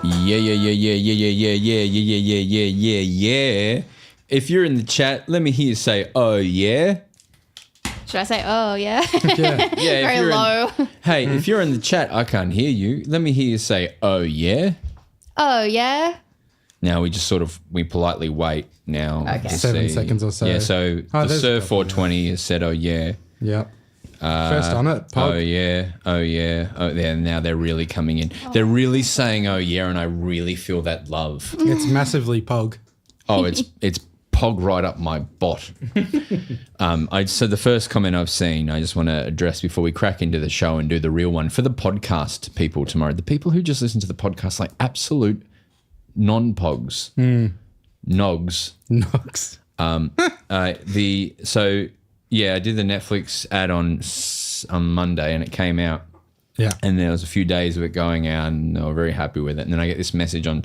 Yeah. If you're in the chat, let me hear you say, oh, yeah. Should I say, oh, yeah? Yeah. Very low. Hey, if you're in the chat, I can't hear you. Let me hear you say, oh, yeah. Oh, yeah? Now we politely wait now. Okay. To 7 see. seconds or so. Yeah, so the Surf 420 has said, oh, yeah. Yep. First on it. Pog. Oh, yeah. Oh, yeah. Now they're really coming in. Oh. They're really saying, oh, yeah, and I really feel that love. It's massively Pog. Oh, it's Pog right up my bot. So the first comment I've seen, I just want to address before we crack into the show and do the real one for the podcast people tomorrow. The people who just listen to the podcast like absolute non-Pogs. Nogs. I did the Netflix ad on Monday and it came out. Yeah. And there was a few days of it going out and they were very happy with it. And then I get this message on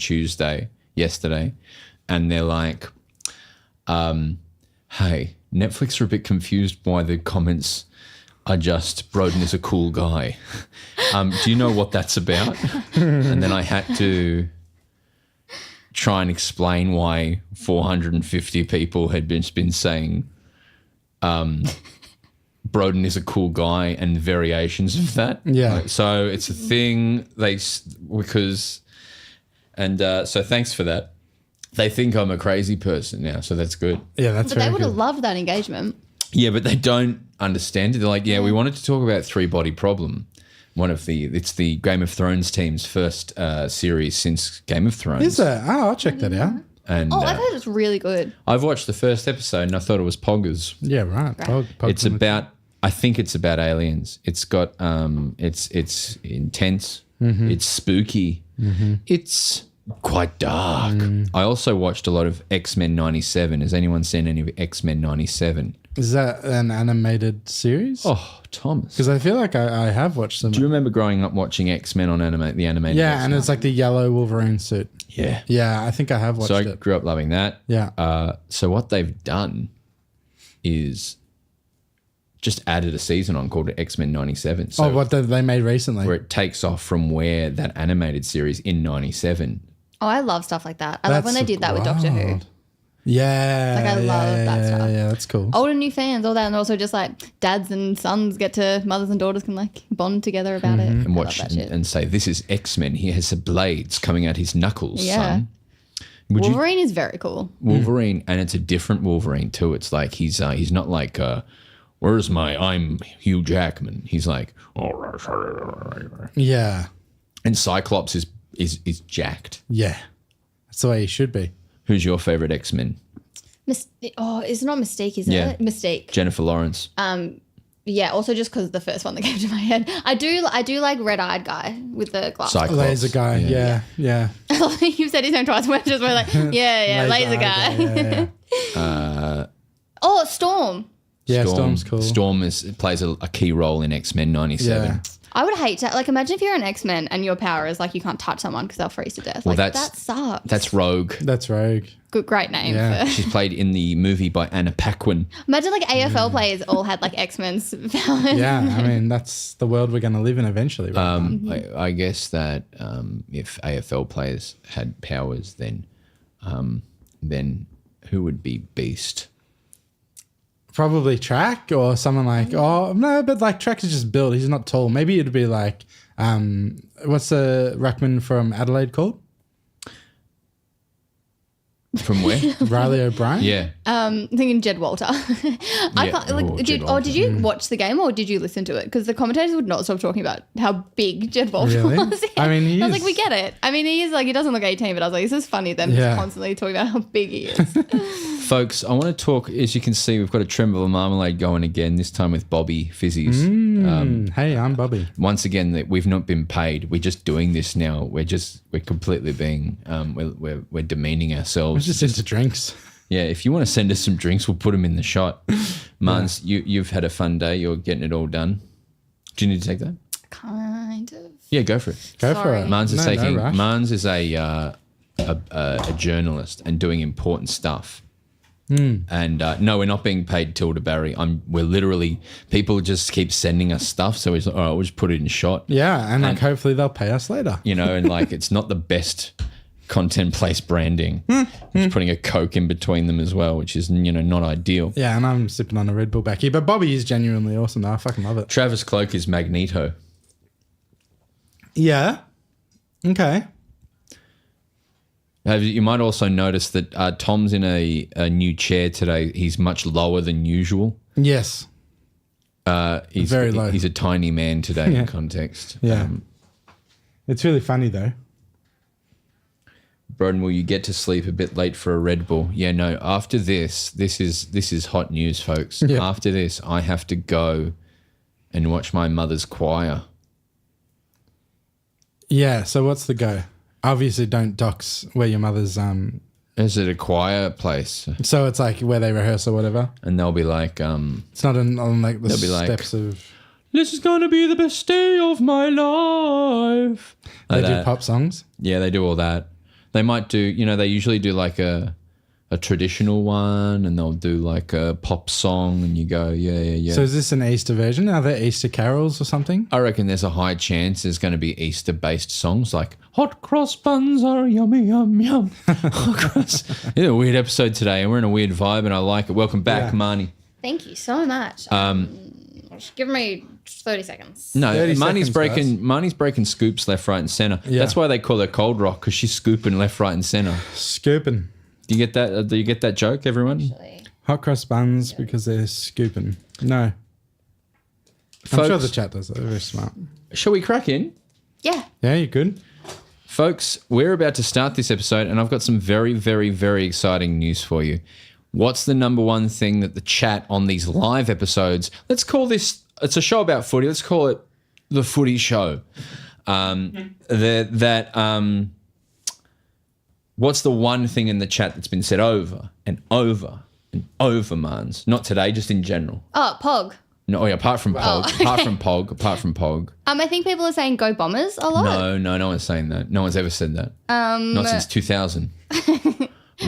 yesterday, and they're like, hey, Netflix are a bit confused why the comments are just Broden is a cool guy. Do you know what that's about? And then I had to try and explain why 450 people had been saying Broden is a cool guy and variations of that. Yeah. So it's a thing so thanks for that. They think I'm a crazy person now, so that's good. Yeah, that's But they very would good. have loved that engagement. Yeah, but they don't understand it. They're like, we wanted to talk about Three Body Problem. It's the Game of Thrones team's first series since Game of Thrones. Is it? Oh, I'll check that out. And I've heard it's really good. I've watched the first episode and I thought it was poggers. Yeah, right. Pog I think it's about aliens. It's got it's intense. Mm-hmm. It's spooky. Mm-hmm. It's quite dark. I also watched a lot of X-Men 97. Has anyone seen any of X-Men 97? Is that an animated series? Oh, Thomas. Because I feel like I have watched them. Do you remember growing up watching X-Men on the animated? Yeah, X-Men? and it's like the yellow Wolverine suit. Yeah. Yeah, I think I have watched So I it. grew up loving that. Yeah. So what they've done is just added a season on called X-Men 97. So what they made recently? where it takes off from where that animated series in 97. Oh, I love stuff like that. I love when they did that with Doctor Who. wild. Yeah. Like, I love that stuff. Yeah, that's cool. Old and new fans, all that. And also just like dads and sons mothers and daughters can like bond together about it. And I watch love that shit. and say, this is X-Men. He has blades coming out his knuckles, Yeah. son. Wolverine is very cool. Wolverine, and it's a different Wolverine too. It's like he's not like I'm Hugh Jackman. He's like Yeah. and Cyclops is jacked. Yeah. That's the way he should be. Who's your favorite X-Men? It's not Mystique, is Yeah. it? Mystique. Jennifer Lawrence. Yeah, also just because the first one that came to my head. I do like red-eyed guy with the glasses. Cyclops. Laser guy. Yeah. You've said his name twice. We're like, yeah, laser guy. Yeah. Oh, Storm. Yeah, Storm's cool. Storm plays a key role in X-Men 97. Yeah. I would hate to, like, imagine if you're an X-Men and your power is, like, you can't touch someone because they'll freeze to death. Well, like, that sucks. That's Rogue. That's Rogue. Great name. Yeah. For, She's played in the movie by Anna Paquin. imagine, like, AFL players all had, like, X-Men's powers. Yeah, I mean, that's the world we're going to live in eventually. Right? I guess that if AFL players had powers, then who would be Beast? Probably Track or someone like, but like Track is just built. He's not tall. Maybe it'd be like, what's the ruckman from Adelaide called? From where? Riley O'Brien? Yeah. I'm thinking Jed Walter. I can't, like, Jed Walter. did you watch the game or did you listen to it? Because the commentators would not stop talking about how big Jed Walter Really? was. I mean, I was like, we get it. I mean, he is like, he doesn't look 18, but I was like, this is funny them just constantly talking about how big he is. Folks, I want to talk, as you can see, we've got a Tremble of Marmalade going again, this time with Bobby Fizzies. Hey, I'm Bobby. Once again, we've not been paid. We're just doing this now. We're completely being, we're demeaning ourselves. We're just into drinks. Yeah, if you want to send us some drinks, we'll put them in the shot. Marns, you've had a fun day. You're getting it all done. Do you need to take that? Kind of. Yeah, go for it. Go for it. Marns is taking. No rush. Marns is a journalist and doing important stuff. And no, we're not being paid Tilda Barry. We're literally, people just keep sending us stuff. So it's like, all right, we'll just put it in shot. Yeah, and like hopefully they'll pay us later. You know, and like it's not the best content place branding. Just putting a Coke in between them as well, which is, you know, not ideal. Yeah, and I'm sipping on a Red Bull back here. But Bobby is genuinely awesome though. I fucking love it. Travis Cloak is Magneto. Yeah. Okay. You might also notice that Tom's in a new chair today. He's much lower than usual. Yes. He's Very low. He's a tiny man today in context. Yeah. It's really funny though. Broden, will you get to sleep a bit late for a Red Bull? Yeah, no. After this is hot news, folks. Yeah. After this, I have to go and watch my mother's choir. Yeah. So what's the go? Obviously, don't dox where your mother's. Is it a choir place? So it's like where they rehearse or whatever. And they'll be like, It's not on like the they'll be like, steps of. "This is going to be the best day of my life." They Like do that. pop songs. Yeah, they do all that. They might do, you know, they usually do like a traditional one, and they'll do like a pop song, and you go, yeah. So is this an Easter version? Are there Easter carols or something? I reckon there's a high chance there's going to be Easter-based songs like "Hot cross buns are yummy, yum, yum." Hot cross. It's a weird episode today, and we're in a weird vibe, and I like it. Welcome back, Yeah. Marnie. Thank you so much. Just give me 30 seconds. No, 30 Marnie's seconds, Marnie's breaking scoops left, right, and centre. Yeah. That's why they call her Cold Rock, because she's scooping left, right, and centre. Scooping. Do you get that? Do you get that joke, everyone? Actually. Hot cross buns because they're scooping. No. I'm Folks, sure the chat does that. They're very smart. shall we crack in? Yeah. Yeah, you good? Folks, we're about to start this episode, and I've got some very, very, very exciting news for you. What's the number one thing that the chat on these live episodes, let's call this, it's a show about footy, let's call it the Footy Show. What's the one thing in the chat that's been said over and over and over, Marns? Not today, just in general. Oh, Pog. No, yeah, apart from Pog. okay. Apart from Pog. I think people are saying go Bombers a lot. No one's saying that. No one's ever said that. Not since 2000.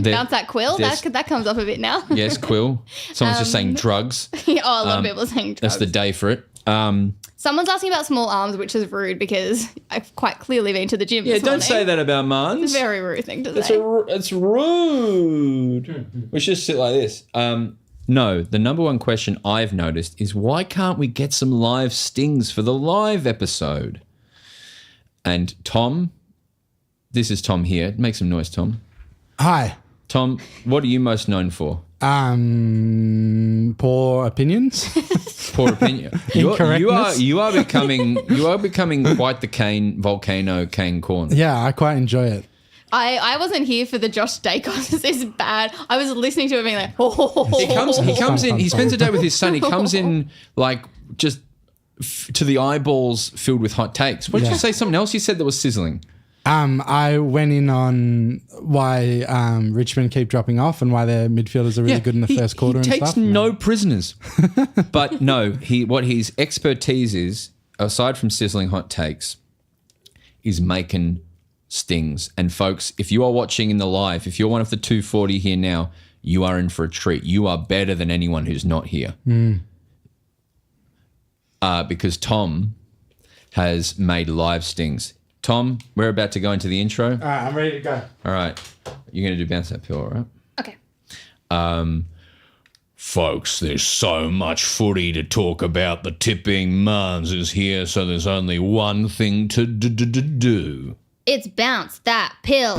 Bounce that Quill. That comes up a bit now. Yes, Quill. Someone's just saying drugs. A lot of people are saying drugs. That's the day for it. Someone's asking about small arms, which is rude because I've quite clearly been to the gym Yeah, this don't morning. say that about Marns. It's a very rude thing to say. It's rude. We should sit like this. No, the number one question I've noticed is why can't we get some live stings for the live episode? And Tom, this is Tom here. Make some noise, Tom. Hi. Tom, what are you most known for? Poor opinions. Poor opinion. Incorrectness. You are becoming quite the volcano Kane Corn. Yeah, I quite enjoy it. I wasn't here for the Josh Dacos. This is bad. I was listening to it being like, oh. He comes in. He fun. spends a day with his son. He comes in like just to the eyeballs filled with hot takes. What did you say? Something else you said that was sizzling. I went in on why Richmond keep dropping off and why their midfielders are really good in the first quarter He and takes stuff. no prisoners. But no, what his expertise is, aside from sizzling hot takes, is making stings. And folks, if you are watching in the live, if you're one of the 240 here now, you are in for a treat. You are better than anyone who's not here. Because Tom has made live stings. Tom, we're about to go into the intro. All right, I'm ready to go. All right. You're going to do bounce that pill, all right? Okay. Folks, there's so much footy to talk about. The tipping Marns is here, so there's only one thing to do. It's bounce that pill.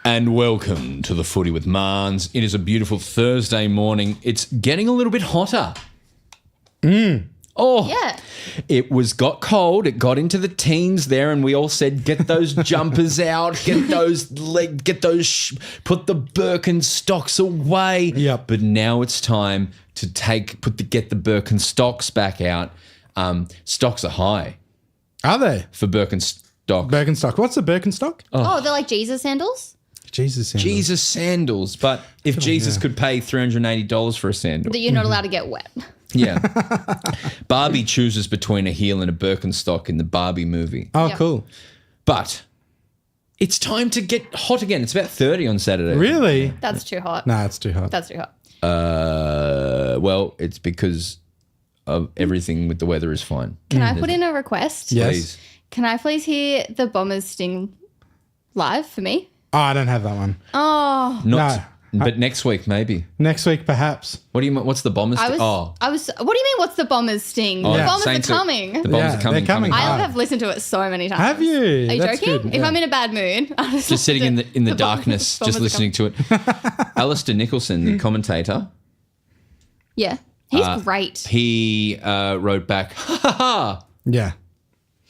And welcome to the Footy with Marns. It is a beautiful Thursday morning. It's getting a little bit hotter. Oh, Yeah. it got cold. It got into the teens there, and we all said, "Get those jumpers out. Put the Birkenstocks away." Yep. But now it's time to get the Birkenstocks back out. Stocks are high Are they? for Birkenstock. Birkenstock. What's a Birkenstock? Oh, they're like Jesus sandals? Jesus. Sandals. Jesus sandals, but if Jesus could pay $380 for a sandal, That you're not allowed to get wet. yeah. Barbie chooses between a heel and a Birkenstock in the Barbie movie. Oh, Yep. cool. But it's time to get hot again. It's about 30 on Saturday. Really? That's too hot. Nah, it's too hot. That's too hot. Well, it's because of everything with the weather is fine. Can I put in a request? Yes. Please. Can I please hear the Bombers sting live for me? Oh, I don't have that one. Oh, Not, but next week maybe. Next week, perhaps. What do you? What's the Bombers? I was. What do you mean? What's the Bombers sting? The Yeah. Bombers saying are to- coming. The Bombers Yeah, are coming. they're coming. I have listened to it so many times. Have you? Are you That's joking? good, If yeah. I'm in a bad mood, I'll Just sitting in the darkness, Bombers just are listening to it. Alistair Nicholson, the commentator, Yeah, he's great. he wrote back, ha ha ha. Yeah.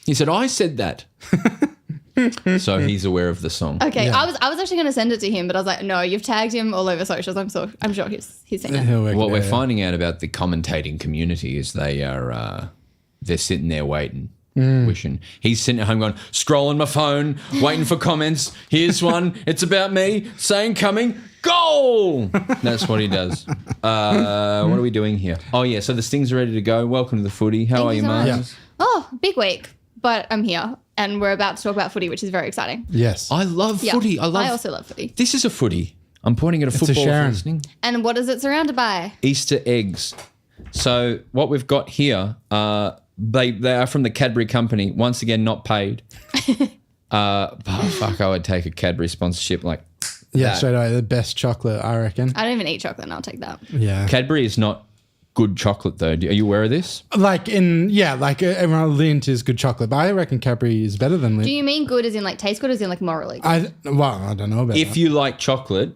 He said, I said that. So he's aware of the song. Okay, Yeah. I was actually going to send it to him, but I was like, no, you've tagged him all over socials. I'm sure he's seen it. He'll work What it we're out. finding out about the commentating community is they're sitting there waiting, wishing. He's sitting at home going, scrolling my phone, waiting for comments. Here's one. It's about me saying coming. Goal! That's what he does. What are we doing here? Oh, yeah. So the Stings are ready to go. Welcome to the footy. How Thank are you you, so much. Marns? Oh, big week, but I'm here and we're about to talk about footy, which is very exciting. Yes. I love Yeah, footy. I also love footy. This is a footy. I'm pointing at a football. for Sharon. listening. And what is it surrounded by? Easter eggs. So what we've got here, they are from the Cadbury company. Once again, not paid. Fuck, I would take a Cadbury sponsorship like Yeah, that. straight away. The best chocolate, I reckon. I don't even eat chocolate and I'll take that. Yeah. Cadbury is not good chocolate though. Are you aware of this? Everyone, Lindt is good chocolate, but I reckon Cadbury is better than Do Lindt. you mean good as in like taste good, as in like morally good? I don't know about If that. you like chocolate,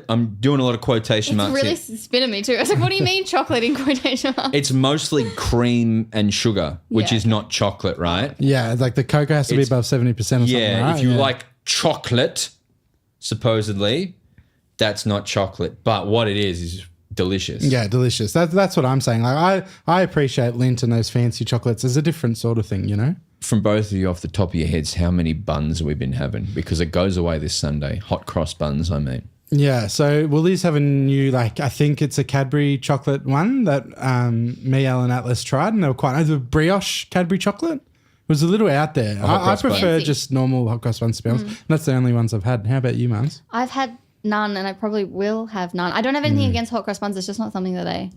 I'm doing a lot of quotation It's marks really here. spinning me too. I was like, what do you mean chocolate in quotation marks? It's mostly cream and sugar, which Yeah. is not chocolate, right? Yeah, like the cocoa has to be It's- above 70% or something, Yeah, right? if you Yeah. like chocolate, supposedly, that's not chocolate. But what it is delicious. Yeah, delicious. That's what I'm saying. Like I appreciate Lindt and those fancy chocolates. It's a different sort of thing, you know? From both of you off the top of your heads, how many buns have we been having? Because it goes away this Sunday. Hot cross buns, I mean. Yeah, so Woolies have a new, I think it's a Cadbury chocolate one that me, Elle, and Atlas tried, and they were quite the brioche Cadbury chocolate. It was a little out there. hot I cross bun. prefer Fancy. just normal hot cross buns, to be honest. And that's the only ones I've had. How about you, Marns? I've had none and I probably will have none. I don't have anything against hot cross buns. It's just not something that I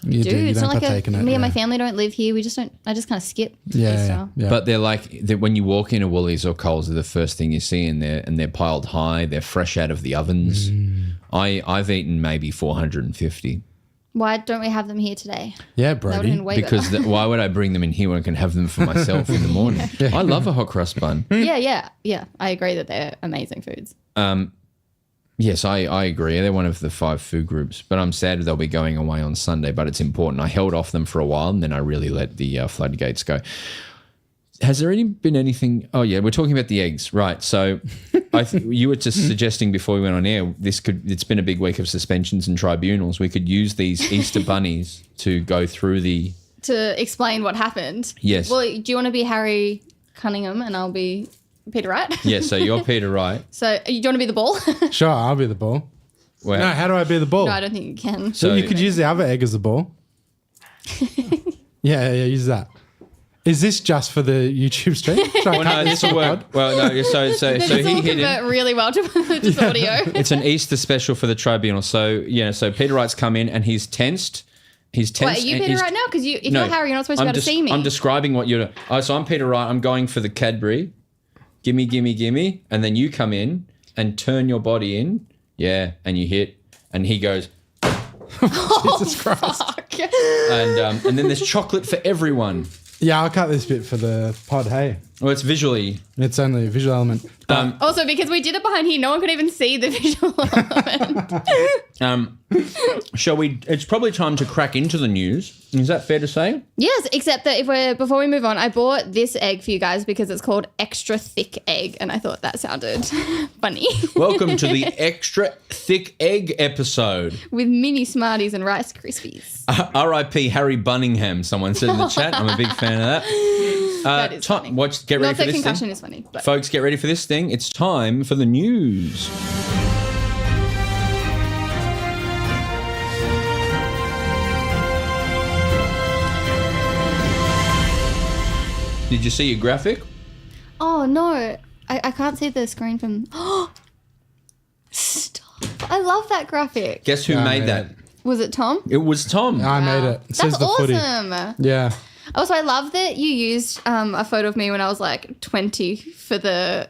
You do. You It's don't not like partake in it. me and yeah. my family don't live here. We just don't. I just kind of skip. Yeah, Easter. yeah. But they're when you walk into Woolies or Coles, they're the first thing you see, and they're piled high. They're fresh out of the ovens. I've eaten maybe 450 Why don't we have them here today? Yeah, That would have Brody. been way because better. why would I bring them in here when I can have them for myself in the morning? I love a hot crust bun. Yeah. I agree that they're amazing foods. Yes, I agree. They're one of the 5 food groups, but I'm sad they'll be going away on Sunday, but it's important. I held off them for a while and then I really let the floodgates go. Has there been anything? Oh, yeah, we're talking about the eggs. Right. So you were just suggesting before we went on air, it's been a big week of suspensions and tribunals. We could use these Easter bunnies to go through To explain what happened. Yes. Well, do you want to be Harry Cunningham and I'll be Peter Wright? Yeah, so you're Peter Wright. So do you want to be the ball? Sure, I'll be the ball. Wow. No, how do I be the ball? No, I don't think you can. So you could use the other egg as the ball. yeah, use that. Is this just for the YouTube stream? Well, no, this will work. Well, no, so This he will hit it. convert really well to just audio. It's an Easter special for the tribunal. So Peter Wright's come in and he's tensed. He's tense. Wait, are you and Peter he's- Wright now? Because if No, you're Harry, you're not supposed to be able to see me. I'm describing what you're. Oh, so I'm Peter Wright. I'm going for the Cadbury. Gimme. And then you come in and turn your body in. Yeah. And you hit. And he goes. Jesus Christ. Fuck. And then there's chocolate for everyone. Yeah, I'll cut this bit for the pod, hey. Well, it's visually. It's only a visual element. Also, because we did it behind here, no one could even see the visual element. Shall we? It's probably time to crack into the news. Is that fair to say? Yes, except that before we move on, I bought this egg for you guys because it's called extra thick egg, and I thought that sounded funny. Welcome to the extra thick egg episode. With mini Smarties and Rice Krispies. R.I.P. Harry Bunningham, someone said in the chat. I'm a big fan of that. That is funny. Get ready Not for that this concussion thing. is funny, but Folks, get ready for this thing. It's time for the news. Did you see your graphic? Oh, no. I can't see the screen from... Stop. I love that graphic. Guess who made that? Was it Tom? It was Tom. I made it. It says That's the Footy. awesome. Yeah. Also, I love that you used a photo of me when I was like 20 for the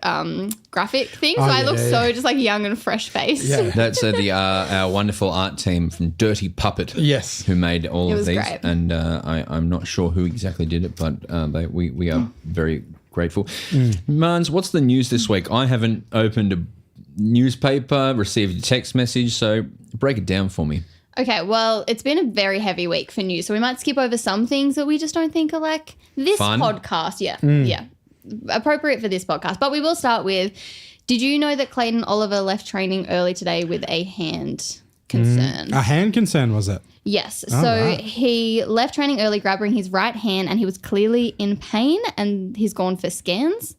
graphic thing. So I look so just like young and fresh faced. Yeah. That's our wonderful art team from Dirty Puppet. Yes. Who made all of these. Great. And I'm not sure who exactly did it, but we are very grateful. Marns, what's the news this week? I haven't opened a newspaper, received a text message, so break it down for me. Okay, well, it's been a very heavy week for news, so we might skip over some things that we just don't think are like this Fun. podcast. Yeah, appropriate for this podcast. But we will start with, did you know that Clayton Oliver left training early today with a hand concern? A hand concern, was it? Yes. Oh, So right. he left training early, grabbing his right hand, and he was clearly in pain, and he's gone for scans.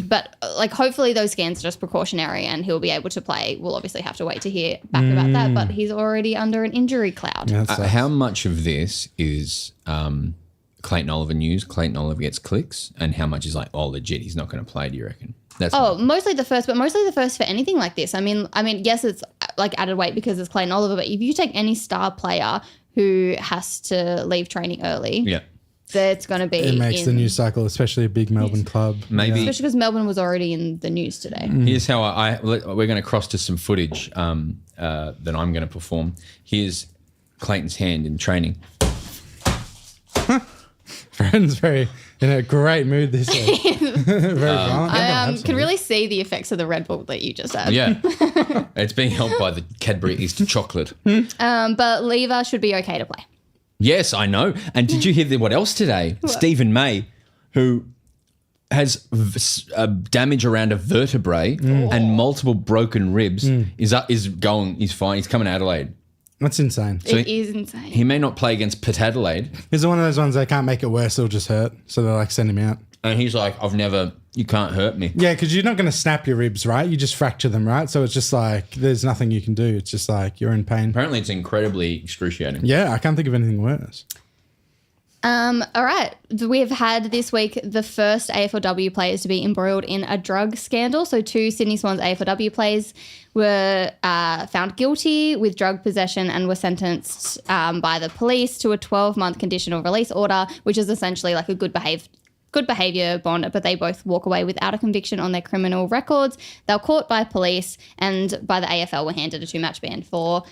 But like hopefully those scans are just precautionary and he'll be able to play. We'll obviously have to wait to hear back about that, but he's already under an injury cloud. Yeah, that's How much of this is Clayton Oliver news? Clayton Oliver gets clicks, and how much is like, oh, legit, he's not going to play? Do you reckon? That's Mostly the first, but mostly the first for anything like this. I mean, yes, it's like added weight because it's Clayton Oliver, but if you take any star player who has to leave training early, yeah. that's going to be it makes the news cycle, especially a big Melbourne club. Maybe. especially because Melbourne was already in the news today. Here's how we're going to cross to some footage that I'm going to perform. Here's Clayton's hand in training. Friend's very in a great mood this week. Very violent. I can really see the effects of the Red Bull that you just had. Yeah. It's being helped by the Cadbury Easter chocolate. But Lever should be okay to play. Yes, I know. And did you hear what else today? Stephen May, who has damage around a vertebrae and multiple broken ribs, is fine. He's coming to Adelaide. That's insane. It is insane. He may not play against Port Adelaide. He's one of those ones they can't make it worse, it'll just hurt. So they're like, send him out. And he's like, you can't hurt me. Yeah, because you're not going to snap your ribs, right? You just fracture them, right? So it's just like, there's nothing you can do. It's just like, you're in pain. Apparently it's incredibly excruciating. Yeah, I can't think of anything worse. All right. We have had this week the first AFLW players to be embroiled in a drug scandal. So 2 Sydney Swans AFLW players were found guilty with drug possession and were sentenced by the police to a 12-month conditional release order, which is essentially like a good behaviour bond, but they both walk away without a conviction on their criminal records. They were caught by police and by the AFL were handed a 2-match ban for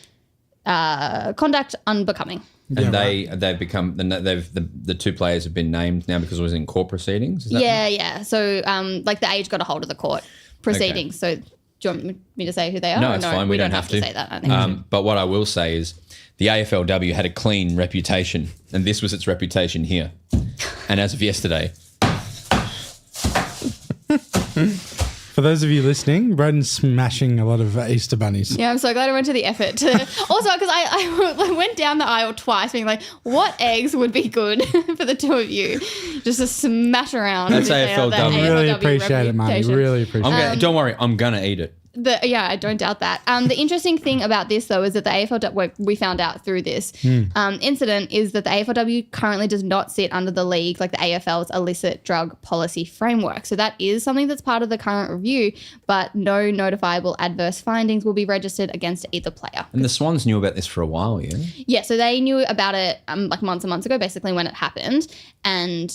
conduct unbecoming. And they've become the 2 players have been named now because it was in court proceedings. Is that right? Yeah. So like the age got a hold of the court proceedings. Okay. So do you want me to say who they are? No, it's fine. We don't have to say that. I think. But what I will say is the AFLW had a clean reputation, and this was its reputation here. And as of yesterday. For those of you listening, Broden's smashing a lot of Easter bunnies. Yeah, I'm so glad I went to the effort to. Also, because I went down the aisle twice, being like, "What eggs would be good for the 2 of you?" Just to smash around. That's AFLW. I really appreciate it, Marnie. Really appreciate it. Don't worry, I'm gonna eat it. I don't doubt that. The interesting thing about this, though, is that the AFLW, we found out through this incident, is that the AFLW currently does not sit under the league, like the AFL's illicit drug policy framework. So that is something that's part of the current review, but no notifiable adverse findings will be registered against either player. And the Swans knew about this for a while, yeah? Yeah, so they knew about it like months and months ago, basically when it happened, and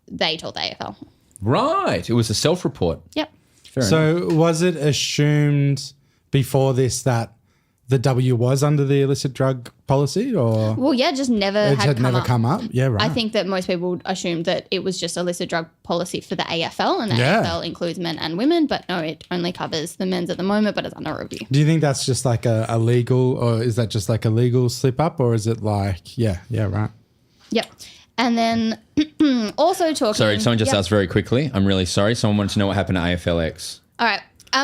they told the AFL. Right. It was a self-report. Yep. So was it assumed before this that the W was under the illicit drug policy, or Well, yeah, just never it had had never come up? Yeah, right. I think that most people assumed that it was just illicit drug policy for the AFL, and the AFL includes men and women, but no, it only covers the men's at the moment, but it's under review. Do you think that's just like a legal, or is that just like a legal slip up, or is it like, yeah, right. Yep. And then also talking... Sorry, someone just asked very quickly. I'm really sorry. Someone wanted to know what happened to AFLX. All right.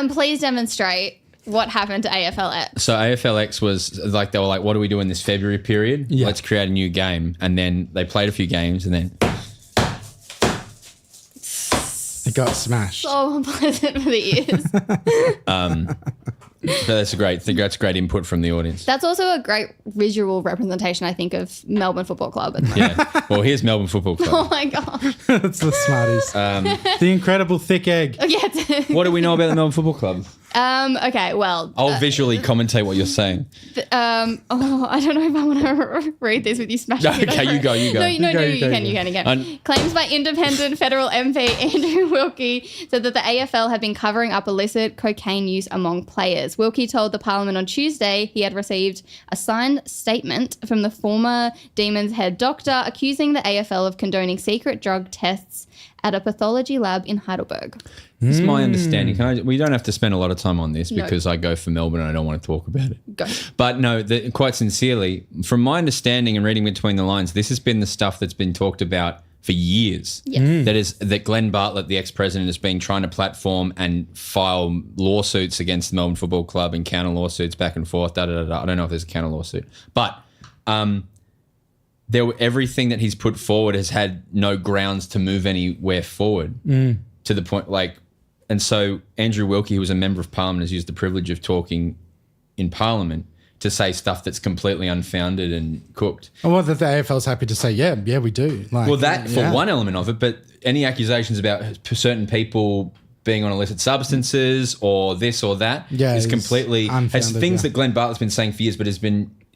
Please demonstrate what happened to AFLX. So AFLX was like, they were like, what do we do in this February period? Yeah. Let's create a new game. And then they played a few games and then... It got smashed. So unpleasant for the ears. So that's great input from the audience. That's also a great visual representation, I think, of Melbourne Football Club. Yeah. Well, here's Melbourne Football Club. Oh my God. That's the smarties. The incredible thick egg. Yeah. What do we know about the Melbourne Football Club? Okay, well. I'll visually commentate what you're saying. I don't know if I want to read this with you smashing it Okay, over. you go. No, you can. Claims by independent federal MP Andrew Wilkie said that the AFL had been covering up illicit cocaine use among players. Wilkie told the Parliament on Tuesday he had received a signed statement from the former Demons head doctor accusing the AFL of condoning secret drug tests at a pathology lab in Heidelberg. This is my understanding. We don't have to spend a lot of time on this because I go for Melbourne and I don't want to talk about it. Go. But no, quite sincerely, from my understanding and reading between the lines, this has been the stuff that's been talked about for years. Yes. That Glenn Bartlett, the ex-president, has been trying to platform and file lawsuits against the Melbourne Football Club and counter lawsuits back and forth. I don't know if there's a counter lawsuit. But everything that he's put forward has had no grounds to move anywhere forward to the point and so Andrew Wilkie, who was a member of Parliament, has used the privilege of talking in Parliament to say stuff that's completely unfounded and cooked. Well, that the AFL's happy to say, yeah, we do. One element of it, but any accusations about certain people being on illicit substances or this or that is completely has things that Glenn Bartlett's been saying for years, but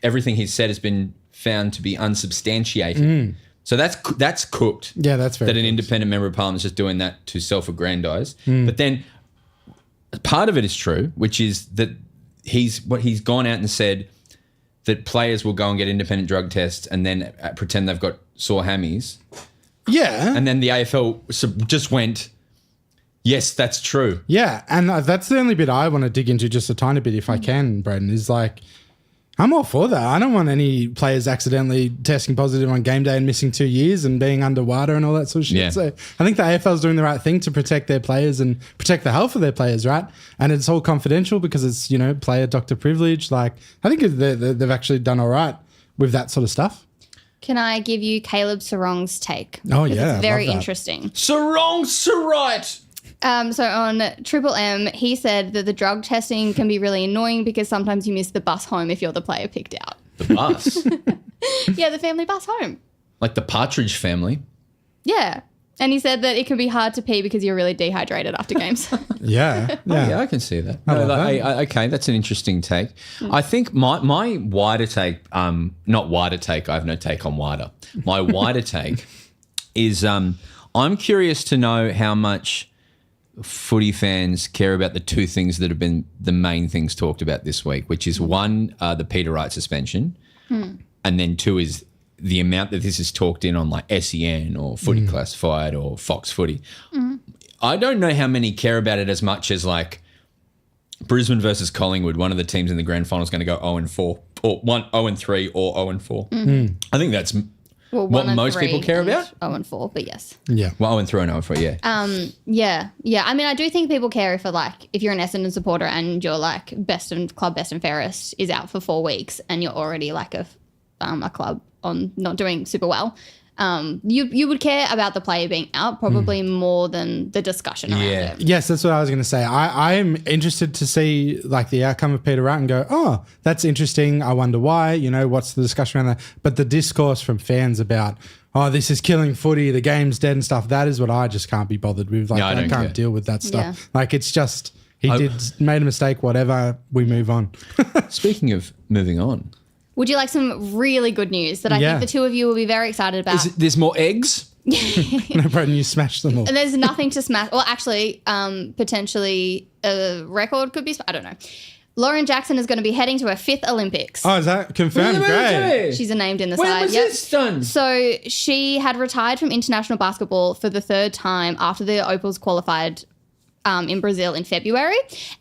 everything he's said has been found to be unsubstantiated. So that's cooked. Yeah, that's very that an independent member of Parliament is just doing that to self-aggrandize. But then part of it is true, which is that he's gone out and said that players will go and get independent drug tests and then pretend they've got sore hammies. Yeah. And then the AFL just went, yes, that's true. Yeah, and that's the only bit I want to dig into just a tiny bit if I can, Broden, is I'm all for that. I don't want any players accidentally testing positive on game day and missing 2 years and being underwater and all that sort of shit. Yeah. So I think the AFL is doing the right thing to protect their players and protect the health of their players, right? And it's all confidential because it's, player doctor privilege. I think they've actually done all right with that sort of stuff. Can I give you Caleb Sarong's take? Oh, yeah. It's very interesting. Sarong's right. So on Triple M, he said that the drug testing can be really annoying because sometimes you miss the bus home if you're the player picked out. The bus? Yeah, the family bus home. Like the Partridge Family? Yeah. And he said that it can be hard to pee because you're really dehydrated after games. Yeah. Yeah, I can see that. Okay, that's an interesting take. I think my wider take, not wider take, I have no take on wider. My wider take is I'm curious to know how much footy fans care about the two things that have been the main things talked about this week, which is one, the Peter Wright suspension, and then two is the amount that this is talked in on SEN or Footy Classified or Fox Footy. I don't know how many care about it as much as Brisbane versus Collingwood. One of the teams in the grand final is going to go 0-4 or 0-3 or 0-4. I think that's what most people care about. 0-4, but yes. Yeah. Well, 0-3 and 0-4, yeah. Yeah. I mean, I do think people care if you're an Essendon supporter and your best and fairest is out for 4 weeks and you're already a club on not doing super well. You would care about the player being out probably more than the discussion around it. Yes, that's what I was going to say. I'm interested to see the outcome of Peter Wright and go, oh, that's interesting. I wonder why, what's the discussion around that? But the discourse from fans about, oh, this is killing footy, the game's dead and stuff, that is what I just can't be bothered with. I can't deal with that stuff. Yeah. It's just, made a mistake, whatever, we move on. Speaking of moving on. Would you like some really good news that I think the two of you will be very excited about? There's more eggs? No, Broden, you smashed them all. And there's nothing to smash. Well, actually, potentially a record could be I don't know. Lauren Jackson is going to be heading to her 5th Olympics. Oh, is that confirmed? Great. She's named in the when side. When was this done? So she had retired from international basketball for the 3rd time after the Opals qualified in Brazil in February.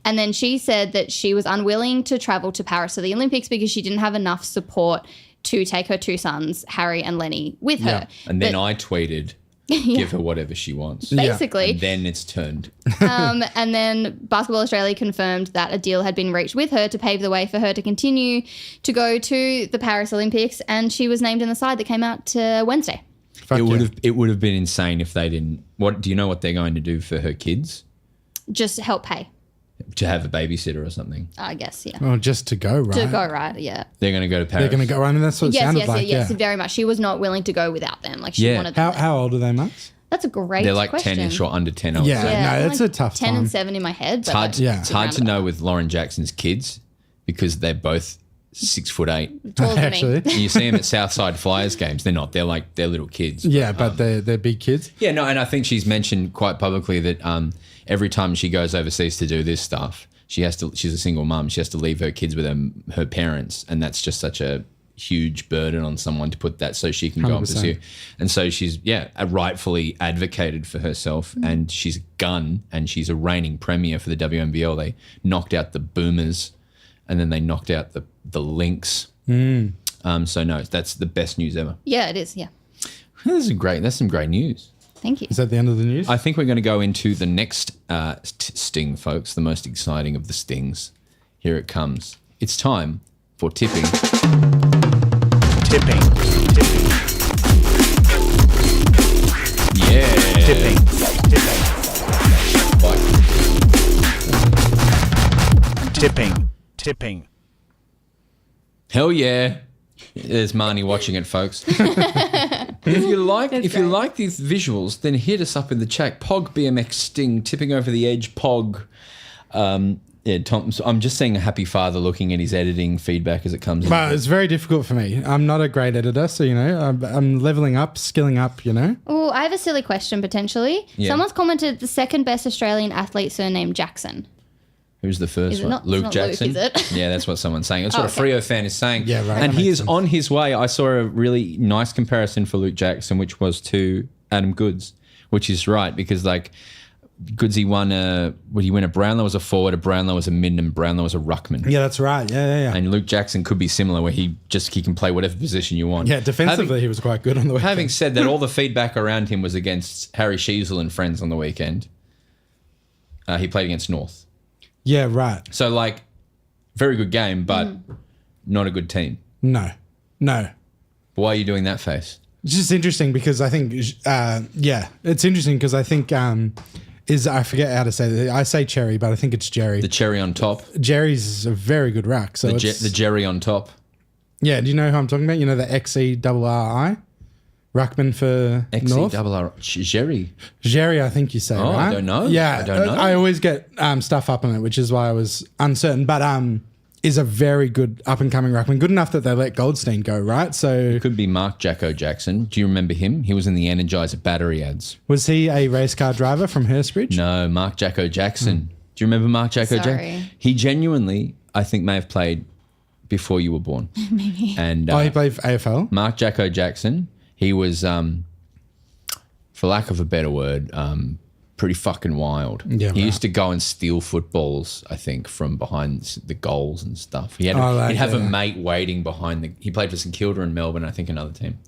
And then she said that she was unwilling to travel to Paris for the Olympics because she didn't have enough support to take her 2 sons, Harry and Lenny, with her. And then I tweeted, give her whatever she wants. Basically. And then it's turned. And then Basketball Australia confirmed that a deal had been reached with her to pave the way for her to continue to go to the Paris Olympics. And she was named in the side that came out Wednesday. It would have been insane if they didn't. Do you know what they're going to do for her kids? Just help pay. to have a babysitter or something. I guess, yeah. Well, just to go, right? To go, right, yeah. They're going to go to Paris. They're going to go. I mean, that's what it Yes, sounded yes, like. yes, Yeah. very much. She was not willing to go without them. Like, she Yeah. wanted them there. How old are they, Max? That's a great They're like question. 10-ish or under 10. I would Yeah. say. No, I'm it's a tough 10 time. and 7 in my head. But It's hard, Yeah. it's hard to know with Lauren Jackson's kids because they're both 6'8". Taller than Actually. me. And you see them at Southside Flyers games. They're not. They're little kids. Yeah, but they're big kids. Yeah, no, and I think she's mentioned quite publicly that every time she goes overseas to do this stuff, she's a single mum. She has to leave her kids with her parents, and that's just such a huge burden on someone to put that so she can go and 100%. pursue. And so she's, rightfully advocated for herself, and she's a gun, and she's a reigning premier for the WNBL. They knocked out the Boomers, and then they knocked out the Lynx. So no, that's the best news ever. Yeah, it is, yeah. That's some great news. Thank you. Is that the end of the news? I think we're going to go into the next sting, folks, the most exciting of the stings. Here it comes. It's time for tipping. Tipping. Yeah. Tipping. Tipping. Hell yeah. There's Marnie watching it, folks. If you like these visuals, then hit us up in the chat. Pog BMX Sting, tipping over the edge, Pog. Tom, so I'm just seeing a happy father looking at his editing feedback as it comes in. But it's very difficult for me. I'm not a great editor, so, I'm leveling up, skilling up, Oh, I have a silly question potentially. Yeah. Someone's commented the second best Australian athlete surnamed Jackson. Who's the first Is it one? not- it's Luke not Jackson? Luke, is it? Yeah, that's what someone's saying. That's what a okay. Freo fan is saying. Yeah, right. And That he makes is sense. on his way. I saw a really nice comparison for Luke Jackson, which was to Adam Goods, which is right because, like, Goodsy would he win a Brownlow as a forward, a Brownlow as a mid, and Brownlow as a ruckman. Yeah, that's right. Yeah. And Luke Jackson could be similar where he can play whatever position you want. Yeah, defensively he was quite good on the weekend. Having said that, all the feedback around him was against Harry Sheasel and friends on the weekend. He played against North. Yeah, right. So, like, very good game, but not a good team. No. Why are you doing that face? It's just interesting because I think, it's interesting because I think, I forget how to say it. I say Cherry, but I think it's Jerry. The cherry on top. Jerry's a very good rack. So The Jerry on top. yeah, do you know who I'm talking about? You know the XERRI? Ruckman for North? XERR. Jerry. Jerry, I think you say, Oh, right? I don't know. Yeah, I don't know. I always get stuff up on it, which is why I was uncertain. But is a very good up-and-coming ruckman. Good enough that they let Goldstein go, right? So Could be Mark Jacko Jackson. Do you remember him? He was in the Energizer battery ads. was he a race car driver from Hurstbridge? No, Mark Jacko Jackson. Do you remember Mark Jacko Jackson? Sorry. He genuinely, I think, may have played before you were born. Maybe. And Oh, he played for AFL? Mark Jacko Jackson, he was, for lack of a better word, pretty fucking wild. Yeah, he right. used to go and steal footballs, I think, from behind the goals and stuff. He'd have a mate waiting behind he played for St Kilda and Melbourne, I think another team.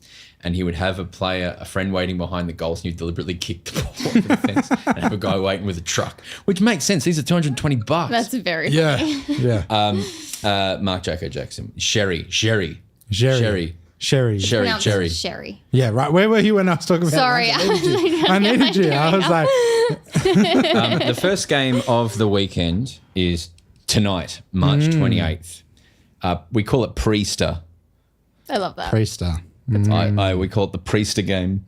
And he would have a friend waiting behind the goals, and he'd deliberately kick the ball over the fence and have a guy waiting with a truck, which makes sense. These are $220. That's very Yeah, funny. yeah. Mark Jacko Jackson. Sherry. Sherry. Sherry. Pronounced Cherry. Sherry. Yeah, right. Where were you when I was talking about Sorry. I needed you. I was like, The first game of the weekend is tonight, March 28th. We call it Priester. I love that. Priester. We call it the Priester game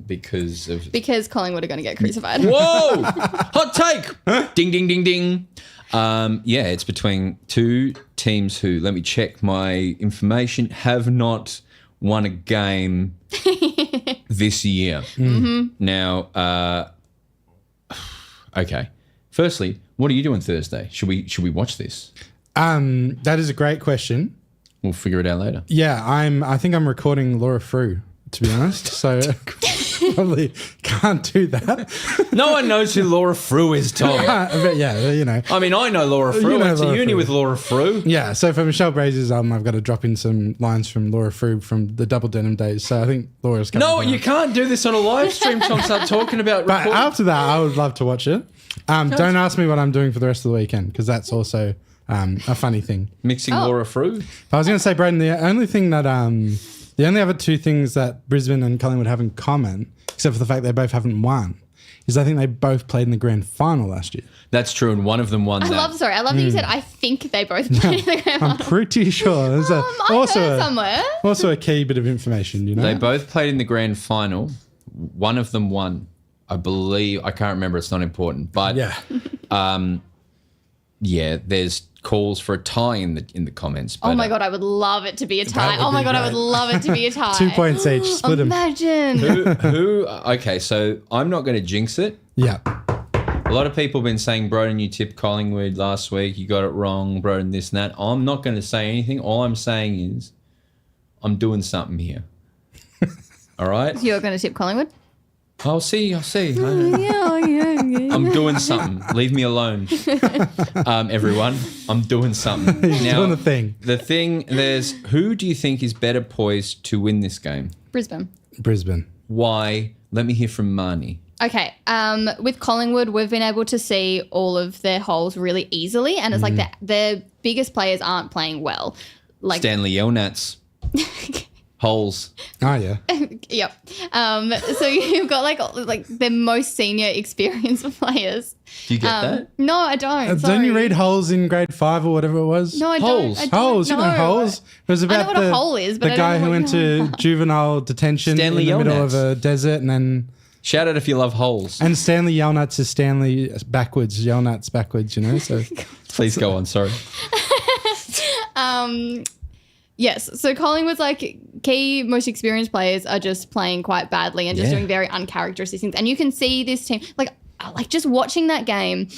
because Collingwood are going to get crucified. whoa, hot take, ding ding ding ding. It's between two teams who, let me check my information, have not won a game this year. Now, okay. Firstly, what are you doing Thursday? Should we watch this? That is a great question. We'll figure it out later. Yeah, I think I'm recording Laura Frew, to be honest. So probably can't do that. No one knows who Laura Frew is, Tom. But yeah, I mean, I know Laura Frew. You know I went to Laura uni Frew. with Laura Frew. Yeah, so for Michelle Brazier's album, I've got to drop in some lines from Laura Frew from the Double Denim days. So I think Laura's coming. No, down. you can't do this on a live stream, Tom. Start talking about But recording. after that, I would love to watch it. Don't ask me what I'm doing for the rest of the weekend because that's also a funny thing. Mixing Laura Frew. But I was going to say, Broden, the only thing that the only other two things that Brisbane and Collingwood have in common, except for the fact they both haven't won, is I think they both played in the grand final last year. That's true, and one of them won I that. love that you said, I think they both played in the grand I'm final. pretty sure. There's I heard somewhere. also a key bit of information, you know? They both played in the grand final. One of them won. I believe, I can't remember, it's not important. But yeah, there's calls for a tie in the comments. But, Oh my God, I would love it to be a tie. would Oh my be God, I great. would love it to be a tie. 2 points each, split them. Imagine. okay, so I'm not going to jinx it. Yeah. A lot of people have been saying, Broden, you tipped Collingwood last week. You got it wrong, Broden, this and that. I'm not going to say anything. All I'm saying is I'm doing something here. All right? You're going to tip Collingwood? I'll see. Yeah. I'm doing something. Leave me alone. Everyone, I'm doing something. Doing the thing. Who do you think is better poised to win this game? Brisbane. Why? Let me hear from Marnie. Okay. With Collingwood, we've been able to see all of their holes really easily, and it's like their biggest players aren't playing well. Like Stanley Yelnats. Holes. Oh, yeah. Yep. So you've got like the most senior experienced players. Do you get that? No, I don't. Don't you sorry. read Holes in grade 5 or whatever it was? No, I Holes. don't. I don't Holes, you know Holes. It was about what a hole is, but the I don't guy know who what went you to juvenile detention Stanley in the middle Yelnats. of a desert, and then Shout out if you love holes. and Stanley Yelnats is Stanley backwards, Yelnats backwards, you know. So Please go on. Sorry. Yes. So Collingwood's like key most experienced players are just playing quite badly and just Yeah. doing very uncharacteristic things. And you can see this team like just watching that game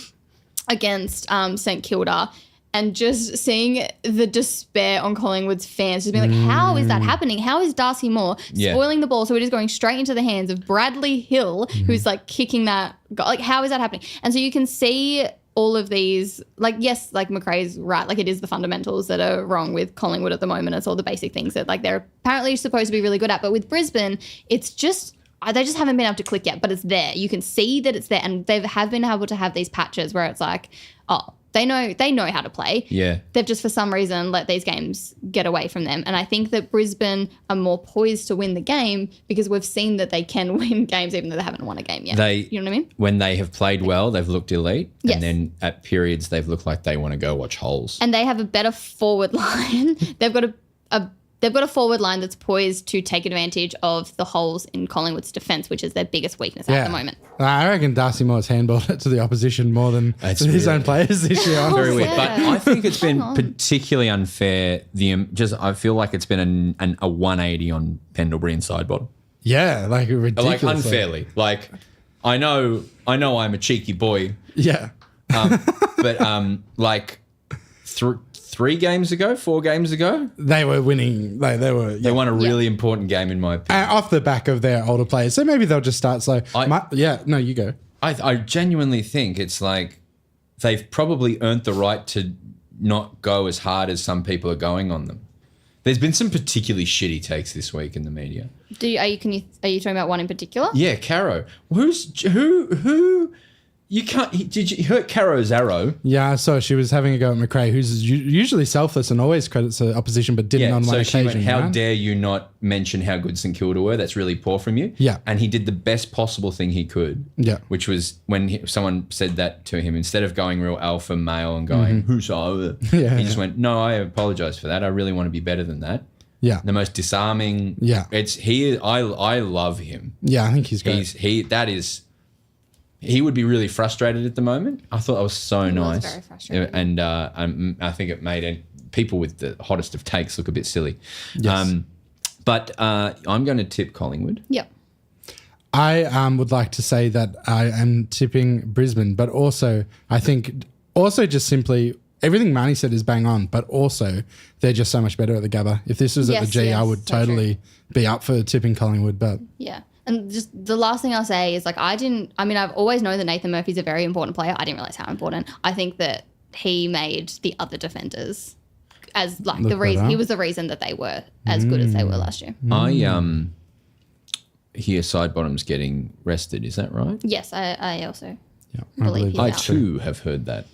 against St Kilda and just seeing the despair on Collingwood's fans, just being like, how is that happening? How is Darcy Moore Yeah. spoiling the ball so it is going straight into the hands of Bradley Hill, who's like kicking that goal? Like, how is that happening? And so you can see all of these, like, yes, like McRae's right. Like, it is the fundamentals that are wrong with Collingwood at the moment. It's all the basic things that like they're apparently supposed to be really good at. But with Brisbane, it's just, they just haven't been able to click yet, but it's there. You can see that it's there. And they have been able to have these patches where it's like, oh, they know how to play. Yeah. They've just for some reason let these games get away from them. And I think that Brisbane are more poised to win the game because we've seen that they can win games even though they haven't won a game yet. You know what I mean? When they have played well, they've looked elite. Yes. And then at periods, they've looked like they want to go watch holes. And they have a better forward line. They've got a forward line that's poised to take advantage of the holes in Collingwood's defence, which is their biggest weakness at the moment. I reckon Darcy Moore's handballed it to the opposition more than That's his really- own players this year. Very weird. Yeah. But I think it's been on. particularly unfair. I feel like it's been a 180 on Pendlebury and Sidebottom. Yeah, like ridiculous. Like unfairly. Like I know I'm a cheeky boy, Yeah. but like 4 games ago, They were winning. They were they won a really important game in my opinion. off the back of their older players. So maybe they'll just start slow. I- No, you go. I genuinely think it's like they've probably earned the right to not go as hard as some people are going on them. There's been some particularly shitty takes this week in the media. Are you talking about one in particular? Yeah, Caro. Who? You can't. Did you hurt Caro's arrow? Yeah, I saw she was having a go at McRae, who's usually selfless and always credits the opposition, but didn't on one so occasion. she went, how right? dare you not mention how good St Kilda were? That's really poor from you. Yeah. And he did the best possible thing he could. Yeah. Which was when someone said that to him, instead of going real alpha male and going, who's over? Yeah. He just went, no, I apologize for that. I really want to be better than that. Yeah. The most disarming. Yeah. I love him. Yeah, I think he's great. He would be really frustrated at the moment. I thought that was so was nice. very frustrating. And I think it made people with the hottest of takes look a bit silly. Yes. But I'm going to tip Collingwood. Yep. I would like to say that I am tipping Brisbane, but also I think just simply everything Marnie said is bang on, but also they're just so much better at the Gabba. If this was at the Yes, G, I yes, would so totally be up for tipping Collingwood, but Yeah. And just the last thing I'll say is like, I've always known that Nathan Murphy's a very important player. I didn't realize how important. I think that he made the other defenders as like Look the reason, better. he was the reason that they were as good as they were last year. I hear Sidebottom's getting rested. Is that right? Yes, I also yeah, believe believe he's I out. too have heard that.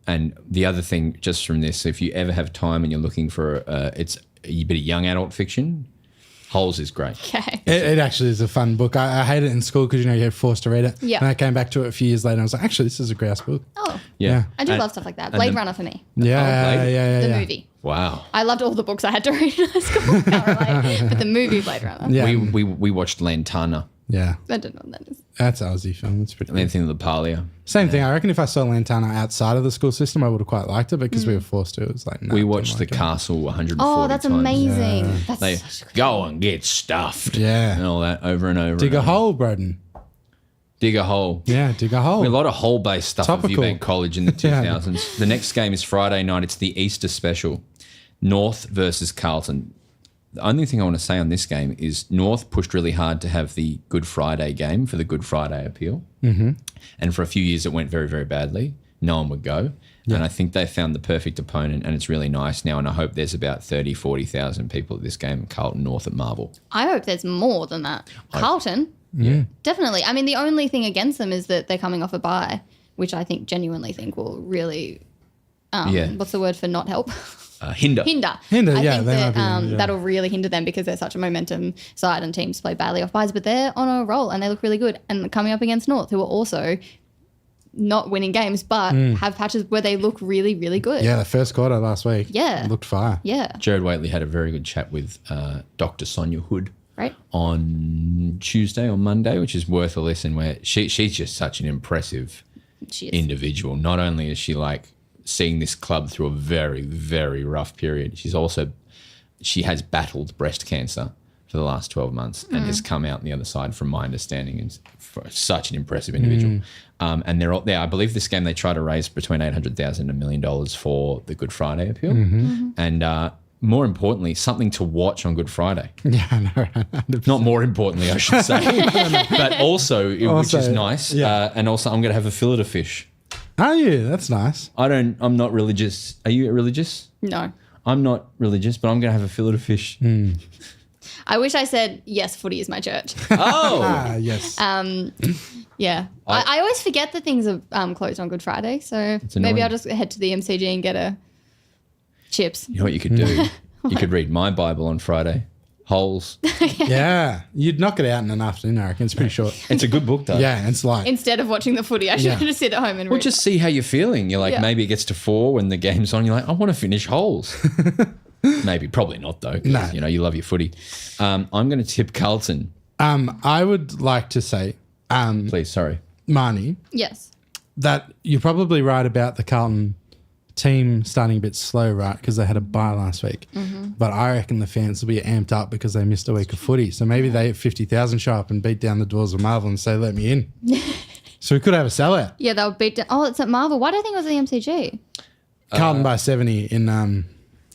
And the other thing, just from this, if you ever have time and you're looking for it's a bit of young adult fiction, Holes is great. Okay. It actually is a fun book. I hated it in school because, you're forced to read it. Yeah. And I came back to it a few years later and I was like, actually, this is a grouse book. Oh, Yeah. I do And- love stuff like that. Blade Runner for me. Yeah, Blade? yeah. The movie. Wow. I loved all the books I had to read in high school. Can't relate. But the movie Blade Runner. Yeah. We watched Lantana. Yeah. I don't know what that is. That's an Aussie film. It's pretty good. Anything with the Palia. Same thing. I reckon if I saw Lantana outside of the school system, I would have quite liked it, but because we were forced to, it was like, no. We watched The Castle 140 Oh, that's times. amazing. That's They such a good go and get stuffed. Yeah. And all that over and over. Dig and a over. hole, Broden. Dig a hole. Yeah, dig a hole. A lot of hole-based stuff at Topical. Viewbank College in the 2000s. The next game is Friday night. It's the Easter special. North versus Carlton. The only thing I want to say on this game is North pushed really hard to have the Good Friday game for the Good Friday appeal. Mm-hmm. And for a few years it went very, very badly. No one would go. Yeah. And I think they found the perfect opponent and it's really nice now. And I hope there's about 30,000, 40,000 people at this game, Carlton North at Marvel. I hope there's more than that. Carlton, definitely. I mean, the only thing against them is that they're coming off a bye, which I genuinely think will really, what's the word for not help? Hinder. Hinder, I yeah, think they that might be, yeah. that'll really hinder them because they're such a momentum side and teams play badly off buys, but they're on a roll and they look really good. And coming up against North, who are also not winning games, but have patches where they look really, really good. Yeah, the first quarter last week. Yeah. It looked fire. Yeah. Jared Waitley had a very good chat with Dr. Sonia Hood Right. on Tuesday or Monday, which is worth a listen, where she's just such an impressive She is. individual. Not only is she like seeing this club through a very, very rough period, she has battled breast cancer for the last 12 months and has come out on the other side, from my understanding, and such an impressive individual. And they're all there. I believe this game they try to raise between $800,000 and $1 million for the Good Friday appeal. And more importantly, something to watch on Good Friday. Yeah, I know. Right? Not more importantly, I should say, but also, which is nice. yeah. And also, I'm going to have a fillet of fish. Are you? That's nice. I'm not religious. Are you religious? No. I'm not religious, but I'm going to have a fillet of fish. I wish I said, yes, footy is my church. Oh, Yes. Yeah. I always forget that things are closed on Good Friday. So maybe annoying. I'll just head to the MCG and get a chips. you know what you could do? You could read my Bible on Friday. Holes. Yeah. You'd knock it out in an afternoon, I reckon. It's pretty short. It's a good book, though. Yeah, it's light. Instead of watching the footy, I should Yeah. just sit at home and Well, read. just see how you're feeling. You're like, Yeah. maybe it gets to 4 when the game's on. You're like, I want to finish Holes. Maybe, probably not, though. 'Cause, No. you love your footy. I'm going to tip Carlton. I would like to say, Please, sorry. Marnie, Yes. that you're probably right about the Carlton team starting a bit slow, right? Because they had a bye last week. But I reckon the fans will be amped up because they missed a week of footy. So maybe they at 50,000 show up and beat down the doors of Marvel and say, let me in. So we could have a sellout. Yeah, they'll beat down. Oh, it's at Marvel. Why do I think it was at the MCG? Carlton by 70 in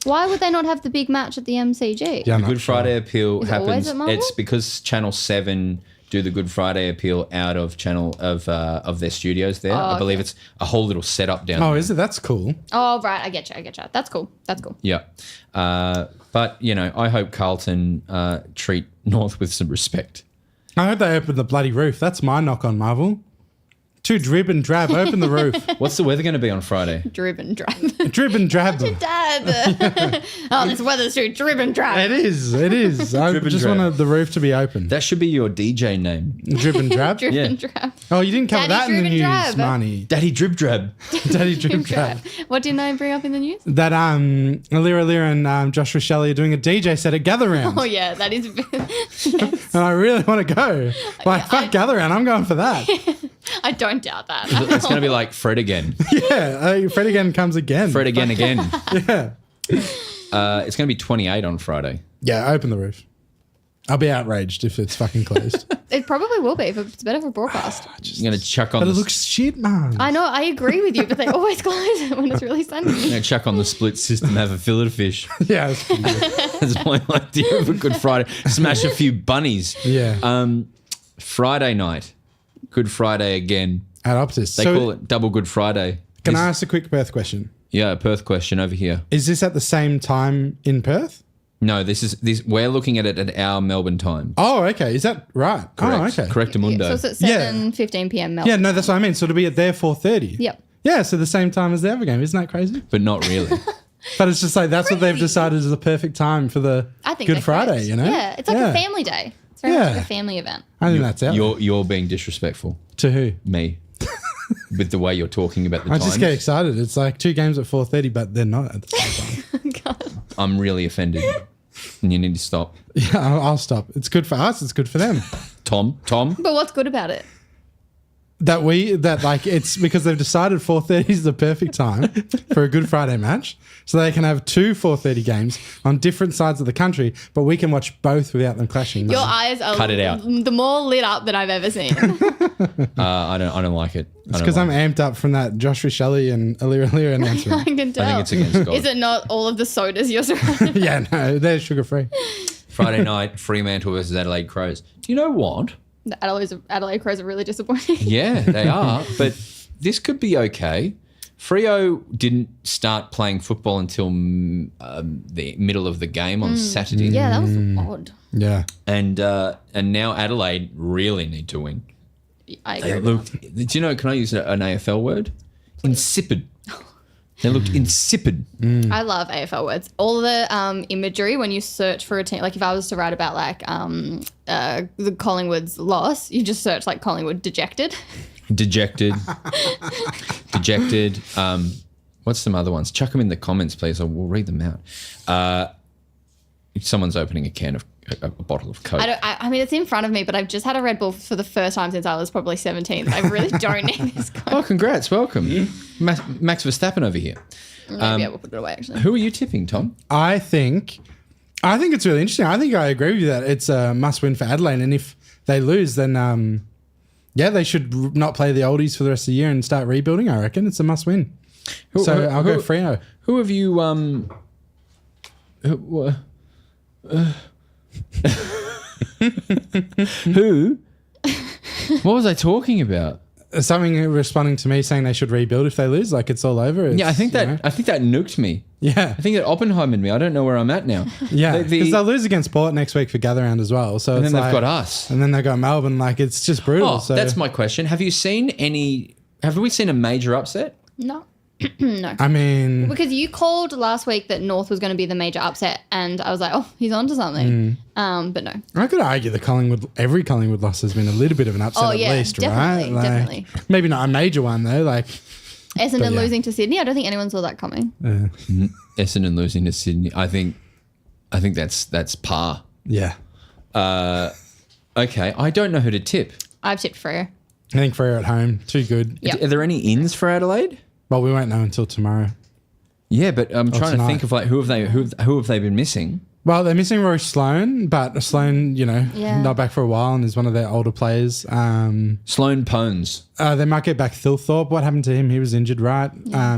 Why would they not have the big match at the MCG? yeah, I'm The not Good sure. Friday appeal Is it always happens. at Marvel? It's because Channel 7 do the Good Friday appeal out of of their studios there. I believe it's a whole little setup down Oh, there. is it? That's cool. Oh, right. I get you. That's cool. Yeah. But, I hope Carlton treat North with some respect. I hope they open the bloody roof. That's my knock on Marvel. Too drib and drab. Open the roof. What's the weather going to be on Friday? Drib and drab. Drib and drab. Dad. Oh, this weather's too drib and drab. It is. It is. I Drib and just drab. wanted the roof to be open. That should be your DJ name. Drib and drab. Drib Yeah. and drab. Oh, you didn't cover Daddy that in the Drib news, and drab. Marnie. Daddy Drib Drab. Daddy drib drab. What did I bring up in the news? That Alira Lira and Josh Rochelle are doing a DJ set at Gather Round. Oh, yeah. That is. And I really want to go. Like, fuck Gather Round. I'm going for that. I don't doubt that. It's going to be like Fred again. Yeah. Fred again comes again. Fred again. Yeah. It's going to be 28 on Friday. Yeah, open the roof. I'll be outraged if it's fucking closed. It probably will be. If it's better for broadcast. You're going to chuck on But it the looks shit, man. I know. I agree with you, but they always close it when it's really sunny. you're gonna chuck on the split system, have a fillet of fish. Yeah, it's pretty good. That's my idea of a Good Friday. Smash a few bunnies. Yeah. Friday night. Good Friday again. At Optus. They call it Double Good Friday. Can I ask a quick Perth question? Yeah, a Perth question over here. Is this at the same time in Perth? No, this. We're looking at it at our Melbourne time. Oh, okay. Is that right? Correct. Oh, okay. Correctamundo. So it's at 7:15 p.m. Melbourne. Yeah, no, that's what I mean. So it'll be at their 4:30. Yep. Yeah, so the same time as the other game. Isn't that crazy? But not really. But it's just like that's what they've decided is the perfect time for the I think Good they're Friday, correct. you know? Yeah, it's like a family day. It's very much like a family event. I think that's out. You're being disrespectful. To who? Me. With the way you're talking about the I times. just get excited. It's like 2 games at 4:30, but they're not at the same time. God. I'm really offended. And you need to stop. Yeah, I'll stop. It's good for us. It's good for them. Tom? But what's good about it? It's because they've decided 4:30 is the perfect time for a Good Friday match, so they can have 2 4:30 games on different sides of the country, but we can watch both without them clashing. Your eyes are Cut it out. the more lit up that I've ever seen. I don't like it. It's because I'm amped up from that Joshua Shelley and Alira announcement. I can tell. I think it's against God. Is it not all of the sodas you're surrounded by? Yeah, no, they're sugar free. Friday night, Fremantle versus Adelaide Crows. Do you know what? The Adelaide Crows are really disappointing. Yeah, they are. But this could be okay. Freo didn't start playing football until the middle of the game on Saturday. Yeah, that was odd. Yeah, And now Adelaide really need to win. I They agree. looked, do you know, can I use an AFL word? Insipid. They looked insipid. I love AFL words. All the imagery when you search for a team, like if I was to write about like the Collingwood's loss, you just search like Collingwood dejected. Dejected. Dejected. What's some other ones? Chuck them in the comments, please. We'll read them out. If someone's opening a can of a bottle of Coke. I mean, it's in front of me, but I've just had a Red Bull for the first time since I was probably 17. I really don't need this. Oh, congrats. Welcome. Max Verstappen over here. Maybe I will put it away, actually. Who are you tipping, Tom? I think it's really interesting. I think I agree with you that it's a must win for Adelaide, and if they lose, then they should not play the oldies for the rest of the year and start rebuilding. I reckon it's a must win. I'll go Freo. Who have you? Who? What was I talking about? Something responding to me saying they should rebuild if they lose, like it's all over. Yeah, I think that nuked me. Yeah, I think that Oppenheimered me. I don't know where I'm at now. yeah, because they'll lose against Port next week for gather round as well. So And it's then they've like- got us. and then they got Melbourne. Like it's just brutal. Oh, so that's my question. Have we seen a major upset? No. No. I mean, Because you called last week that North was going to be the major upset, and I was like, oh, he's on to something. But no. I could argue every Collingwood loss has been a little bit of an upset Oh, at yeah, least, definitely, right? definitely. Maybe not a major one though. Like Essendon yeah. losing to Sydney, I don't think anyone saw that coming. Essendon losing to Sydney. I think that's par. yeah, Okay, I don't know who to tip. I've tipped Freo. I think Freo at home too good. Yep. Are there any ins for Adelaide? Well, we won't know until tomorrow. Yeah, but I'm trying to tonight. think of like who have they been missing? Well, they're missing Roy Sloan, but Sloan, Yeah. not back for a while and is one of their older players. Sloan Pones. They might get back Thilthorpe. What happened to him? He was injured, right?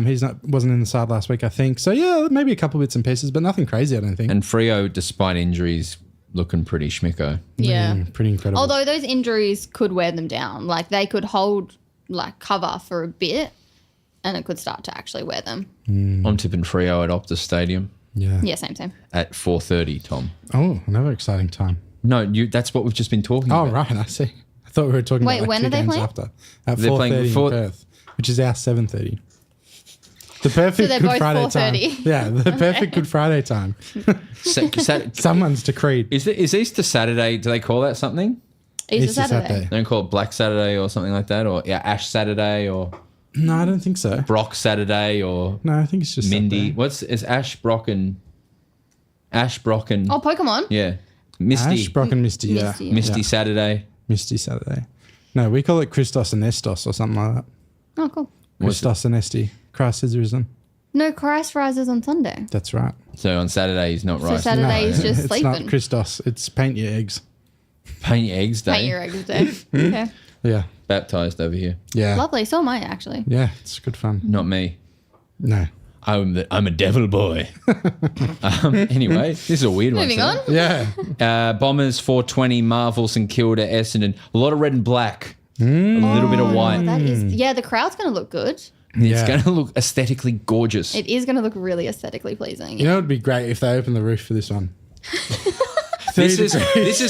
He's wasn't in the side last week, I think. So yeah, maybe a couple bits and pieces, but nothing crazy, I don't think. And Freo, despite injuries, looking pretty schmicko. Yeah. Pretty incredible. Although those injuries could wear them down. Like they could hold like cover for a bit and it could start to actually wear them. I'm tipping Freo at Optus Stadium yeah. Yeah, same. at 4:30. Tom. Oh, another exciting time. No, that's what we've just been talking Oh, about. right, I see. I thought we were talking Wait, about when 2 are they games playing? after. At They're playing 4:30 before- in Perth, which is our 7:30. The perfect they're Good both Friday 4:30. time. Yeah, the perfect Good Friday time. Someone's decreed. Is Easter Saturday? Do they call that something? Easter Saturday. They don't call it Black Saturday or something like that, or Ash Saturday or No, I don't think so. Brock Saturday or No, I think it's just Mindy. Saturday. Is Ash Brock and Oh, Pokemon. yeah, Misty. Ash, Brock and Misty, yeah. Misty. Misty Yeah. Saturday. Misty Saturday. No, we call it Christos and Estos or something like that. Oh, cool. Christos and Esti. Christ Scissorism. No, Christ rises on Sunday. That's right. So on Saturday he's not So right. Saturday he's just it's sleeping. not Christos. It's paint your eggs. Paint your eggs day. Paint your eggs day. Okay. Yeah. Baptized over here. Yeah. Lovely. So am I, actually. Yeah, it's good fun. Not me. No. I'm a devil boy. Anyway, this is a weird one. Moving on. Yeah. Bombers 420, Marvel, St Kilda, Essendon. A lot of red and black. A little bit of white. That is, yeah, the crowd's going to look good. It's Yeah. going to look aesthetically gorgeous. It is going to look really aesthetically pleasing. You know, it'd be great if they open the roof for this one. This is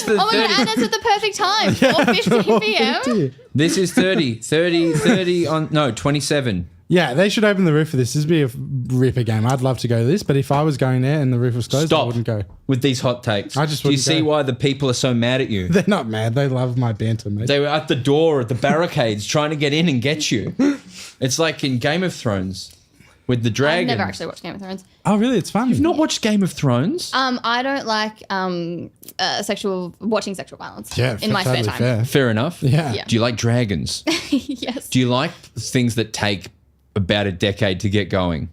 the Oh my 30. god, and it's at the perfect time. 4:15 p.m. This is 30 on 27. Yeah, they should open the roof for this. This would be a ripper game. I'd love to go to this, but if I was going there and the roof was closed, I Stop wouldn't go. with these hot takes. I just Do you wouldn't see go. why the people are so mad at you? They're not mad. They love my banter, mate. They were at the door at the barricades trying to get in and get you. It's like in Game of Thrones with the I've dragon. never actually watched Game of Thrones. Oh, really? It's fun. You've not watched Game of Thrones? I don't like watching sexual violence in my totally spare time. fair. Fair enough. Yeah. Yeah. Do you like dragons? Yes. Do you like things that take about a decade to get going?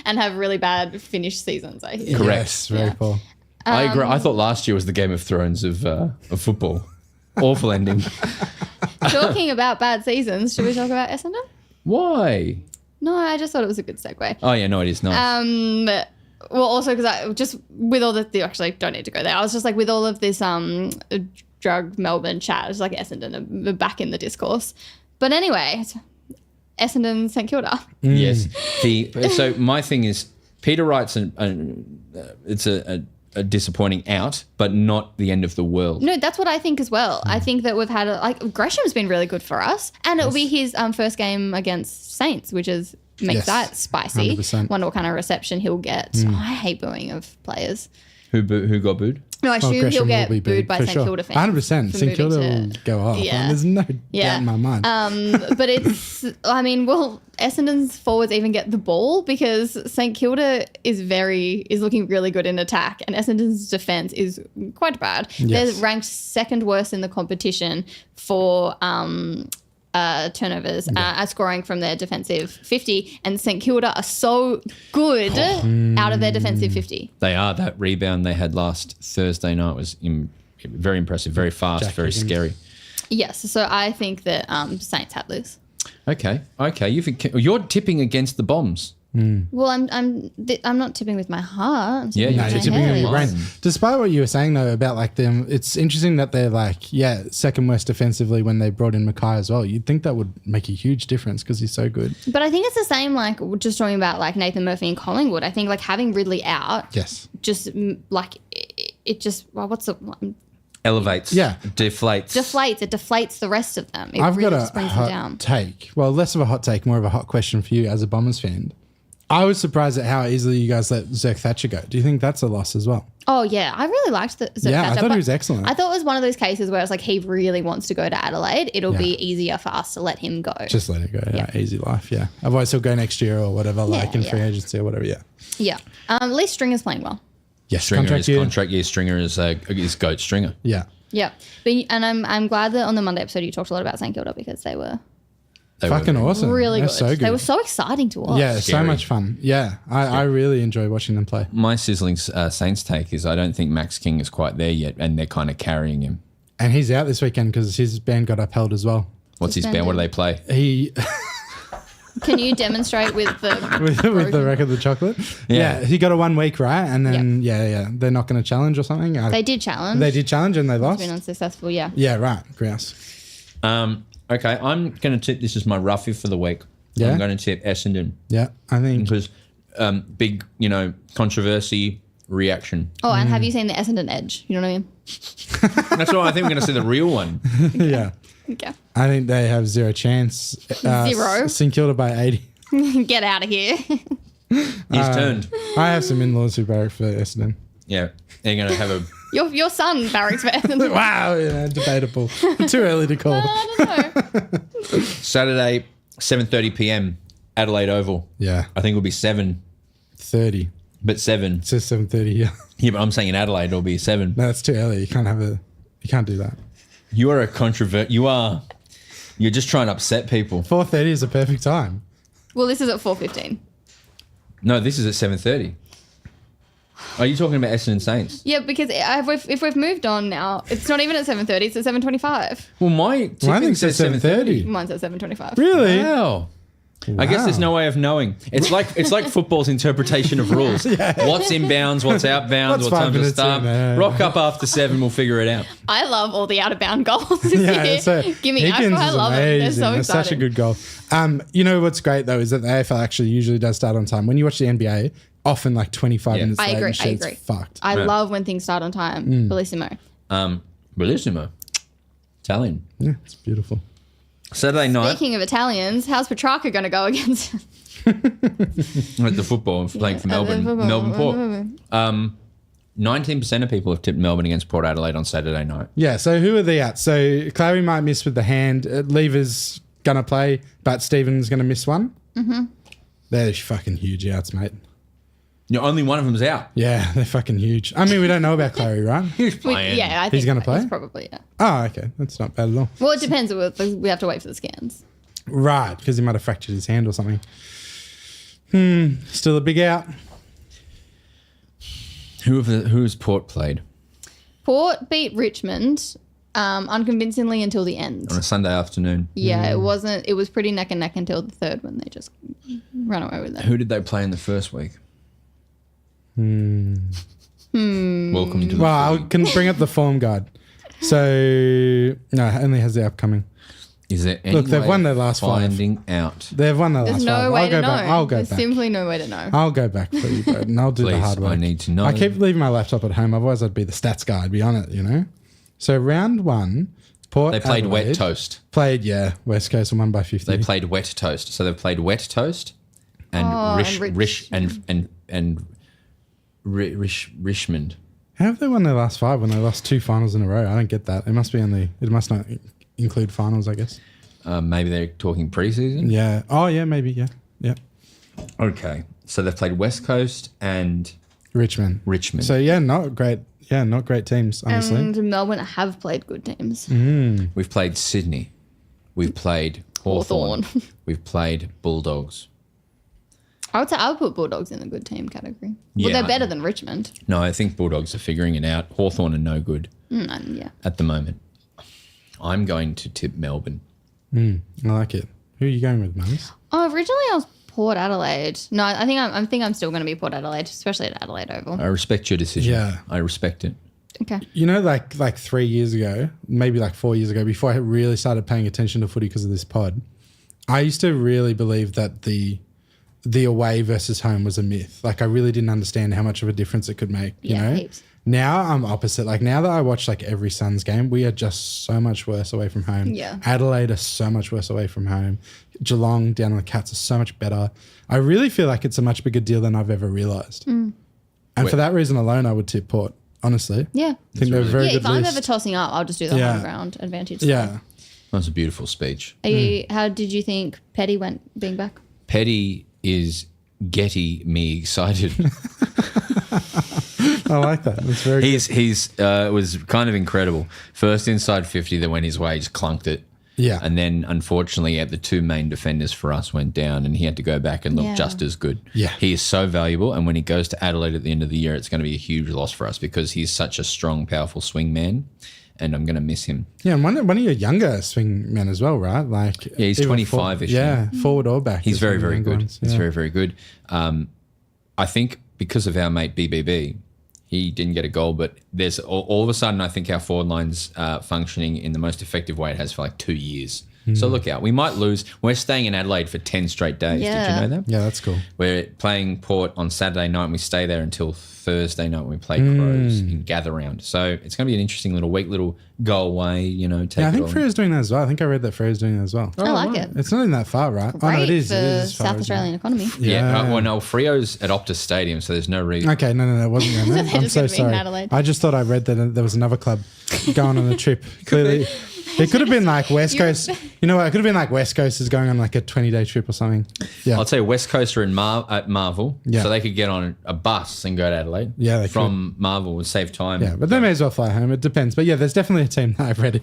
And have really bad finished seasons, I hear. Correct. Yes, very poor. I agree. I thought last year was the Game of Thrones of football. Awful ending. Talking about bad seasons, should we talk about Essendon? Why? No, I just thought it was a good segue. Oh, yeah, no, it is not. Well, also because I just with all the actually don't need to go there. I was just like with all of this drug Melbourne chat, it's like Essendon are back in the discourse. But anyway, Essendon St Kilda. Yes. So my thing is, Peter Wright's it's a disappointing out, but not the end of the world. No, that's what I think as well. I think that we've had Gresham's been really good for us, and it'll be his first game against Saints, which makes that spicy. 100%. Wonder what kind of reception he'll get. I hate booing of players. Who got booed? No, I assume Gresham he'll will get be booed by for St sure. Kilda fans. 100%. for St Kilda moving will go off. Yeah. There's no doubt in my mind. But it's, I mean, will Essendon's forwards even get the ball? Because St Kilda is looking really good in attack, and Essendon's defence is quite bad. Yes. They're ranked second worst in the competition for turnovers, scoring from their defensive 50, and St Kilda are so good out of their defensive 50. They are. That rebound they had last Thursday night was very impressive, very fast, Jack very Higgins. scary. Yes, so I think that Saints had this. Okay. You're tipping against the Bombs. Well, I'm not tipping with my heart. I'm Yeah, tipping you're No, with you're my tipping head. on your brain. Mind. Despite what you were saying though about like them, it's interesting that they're like, second worst defensively when they brought in Mackay as well. You'd think that would make a huge difference because he's so good. But I think it's the same, like just talking about like Nathan Murphy and Collingwood. I think like having Ridley out, Yes. just like it just what's the Elevates. Yeah. Deflates. deflates. It deflates the rest of them. It I've really got just a brings them hot down. take. Well, less of a hot take, more of a hot question for you as a Bombers fan. I was surprised at how easily you guys let Zerk Thatcher go. Do you think that's a loss as well? Oh yeah, I really liked the. Yeah, I thought he was excellent. I thought it was one of those cases where it's like he really wants to go to Adelaide. It'll be easier for us to let him go. Just let it go. Yeah. Easy life. Yeah. Otherwise, he'll go next year or whatever, like in free agency or whatever. Yeah. Yeah. Lee Stringer's playing well. Yes. Stringer is year. contract year. Stringer is GOAT Stringer. Yeah. Yeah, and I'm glad that on the Monday episode you talked a lot about St Kilda because they were They Fucking were awesome. really They're good. so good. They were so exciting to watch. Yeah, so Scary. much fun. Yeah, I really enjoy watching them play. My sizzling Saints take is I don't think Max King is quite there yet, and they're kind of carrying him. And he's out this weekend because his band got upheld as well. What's his band? What do they play? He Can you demonstrate with the with the record, the chocolate. Yeah. He got a 1 week, right? And then they're not going to challenge or something. They did challenge. They did challenge and they lost. Been unsuccessful. Yeah. Yeah, right. Grouse. Okay, I'm going to tip. This is my roughie for the week. Yeah? I'm going to tip Essendon Yeah, I think. because big, controversy reaction. Oh, and have you seen the Essendon Edge? You know what I mean? That's why I think we're going to see the real one. Yeah, Okay. I think they have zero chance. Zero? St Kilda by 80. Get out of here. He's turned. I have some in-laws who barrack for Essendon. Yeah, they're going to have a. Your son barracks for Essendon. Wow, yeah, debatable. Too early to call. I don't know. Saturday, 7:30 p.m. Adelaide Oval. Yeah, I think it'll be 7, 30. but 7. It says 7:30 here. Yeah, but I'm saying in Adelaide it'll be 7. No, that's too early. You can't do that. You are a controvert. You're just trying to upset people. 4:30 is a perfect time. Well, this is at 4:15. No, this is at 7:30. Are you talking about Essendon Saints? Yeah, because if we've moved on now, it's not even at 7:30. It's at 7:25. Well, my Mine tipping says says 7:30. Mine's at 7:25. Really? Wow. I guess there's no way of knowing. It's like football's interpretation of rules. What's inbounds, what's outbounds, What's what 5 time to minutes start. in? Rock up after 7, we'll figure it out. I love all the out of bound goals. Yeah, so Give me Higgins I is love it. They're amazing. so That's exciting. such a good goal. You know what's great though is that the AFL actually usually does start on time. When you watch the NBA, often like 25 minutes I late. agree. And shit's fucked. I love when things start on time. Bellissimo. Bellissimo. Italian. Yeah, it's beautiful. Saturday night Speaking of Italians, how's Petrarca going to go against at the football playing for Melbourne. Melbourne Port. 19% of people have tipped Melbourne against Port Adelaide on Saturday night. Yeah, so who are they at? So Clary might miss with the hand. Lever's going to play, but Stephen's going to miss one. Mm-hmm. They're fucking huge outs, mate. Only one of them's out. Yeah, they're fucking huge. I mean, we don't know about Clary, right? He's playing. I think He's gonna play? He's probably, yeah. Oh, okay. That's not bad at all. Well, it depends. We have to wait for the scans. Right, because he might have fractured his hand or something. Still a big out. Who's Port played? Port beat Richmond unconvincingly until the end. On a Sunday afternoon. Yeah, it was pretty neck and neck until the third when they just ran away with it. Who did they play in the first week? Welcome to the Well, I Footy. can bring up the form guide. So, no, it only has the upcoming. Is there any Look, they've way won of their last five. finding out? They've won the There's last no five. way I'll to go know. back. I'll go There's back. simply no way to know. I'll go back for you, Broden. I'll do the Please, hard work. I need to know. I keep leaving my laptop at home. Otherwise, I'd be the stats guy. I'd be on it, you know? So, round one, Port They played Adelaide wet toast. Played, yeah, West Coast and won by 50. They played wet toast. So they've played wet toast and Richmond. How have they won their last five when they lost two finals in a row? I don't get that. It must not include finals, I guess. Maybe they're talking preseason. Yeah. Oh, yeah, maybe. Yeah. Yeah. Okay. So they've played West Coast and Richmond. So Yeah, not great teams, honestly. And Melbourne have played good teams. we've played Sydney. We've played Hawthorn. We've played Bulldogs. I would put Bulldogs in the good team category. Yeah, Well, they're better than Richmond. No, I think Bulldogs are figuring it out. Hawthorn are no good Yeah. at the moment. I'm going to tip Melbourne. I like it. Who are you going with, Marns? Oh, originally I was Port Adelaide. No, I think I'm still going to be Port Adelaide, especially at Adelaide Oval. I respect your decision. Yeah. I respect it. Okay. You know, like 3 years ago, maybe like 4 years ago, before I really started paying attention to footy because of this pod, I used to really believe that the away versus home was a myth. Like, I really didn't understand how much of a difference it could make, you know? Heaps. Now I'm opposite. Like, now that I watch like every Suns game, we are just so much worse away from home. Yeah. Adelaide are so much worse away from home. Geelong down on the Cats are so much better. I really feel like it's a much bigger deal than I've ever realised. And for that reason alone, I would tip Port, honestly. Yeah. I think they're a very Yeah, good if I'm list. ever tossing up, I'll just do the Yeah. home ground advantage. Yeah. That's a beautiful speech. How did you think Petty went being back? Petty is getting me excited. I like that. That's very good. He's was kind of incredible. First inside 50 that went his way, just clunked it. Yeah. And then unfortunately the two main defenders for us went down and he had to go back and look Yeah. just as good. Yeah. He is so valuable, and when he goes to Adelaide at the end of the year, it's going to be a huge loss for us because he's such a strong, powerful swing man, and I'm going to miss him. Yeah, and one of your younger swing men as well, right? Like, Yeah, he's even 25-ish Yeah, forward or back. He's is very, one of the very younger good. ones. He's Yeah. very, very good. I think because of our mate BBB, he didn't get a goal, but there's all of a sudden I think our forward line's functioning in the most effective way it has for like 2 years. So look out. We might lose. We're staying in Adelaide for 10 straight days. Yeah. Did you know that? Yeah, that's cool. We're playing Port on Saturday night and we stay there until Thursday night when we play Crows in Gather Round. So it's going to be an interesting little week, little go away, you know, take Yeah, I it think on. Freya's doing that as well. I think I read that Freya's doing that as well. I like it. It's not even that far, right? Great it is. for It is as far, South isn't it? Australian economy. Yeah. Yeah. Well, no, Frio's at Optus Stadium, so there's no reason. Okay, no, it wasn't going there. They're I'm just so gonna be in sorry. Adelaide. I just thought I read that there was another club going on a trip. Clearly, it could have been like West Coast. You know what? It could have been like West Coast is going on like a 20-day trip or something. Yeah. I'll tell you, West Coast are at Marvel, Yeah. so they could get on a bus and go to Adelaide. Yeah, they from Marvel would save time. Yeah, but they may as well fly home. It depends. But yeah, there's definitely a team that I've read.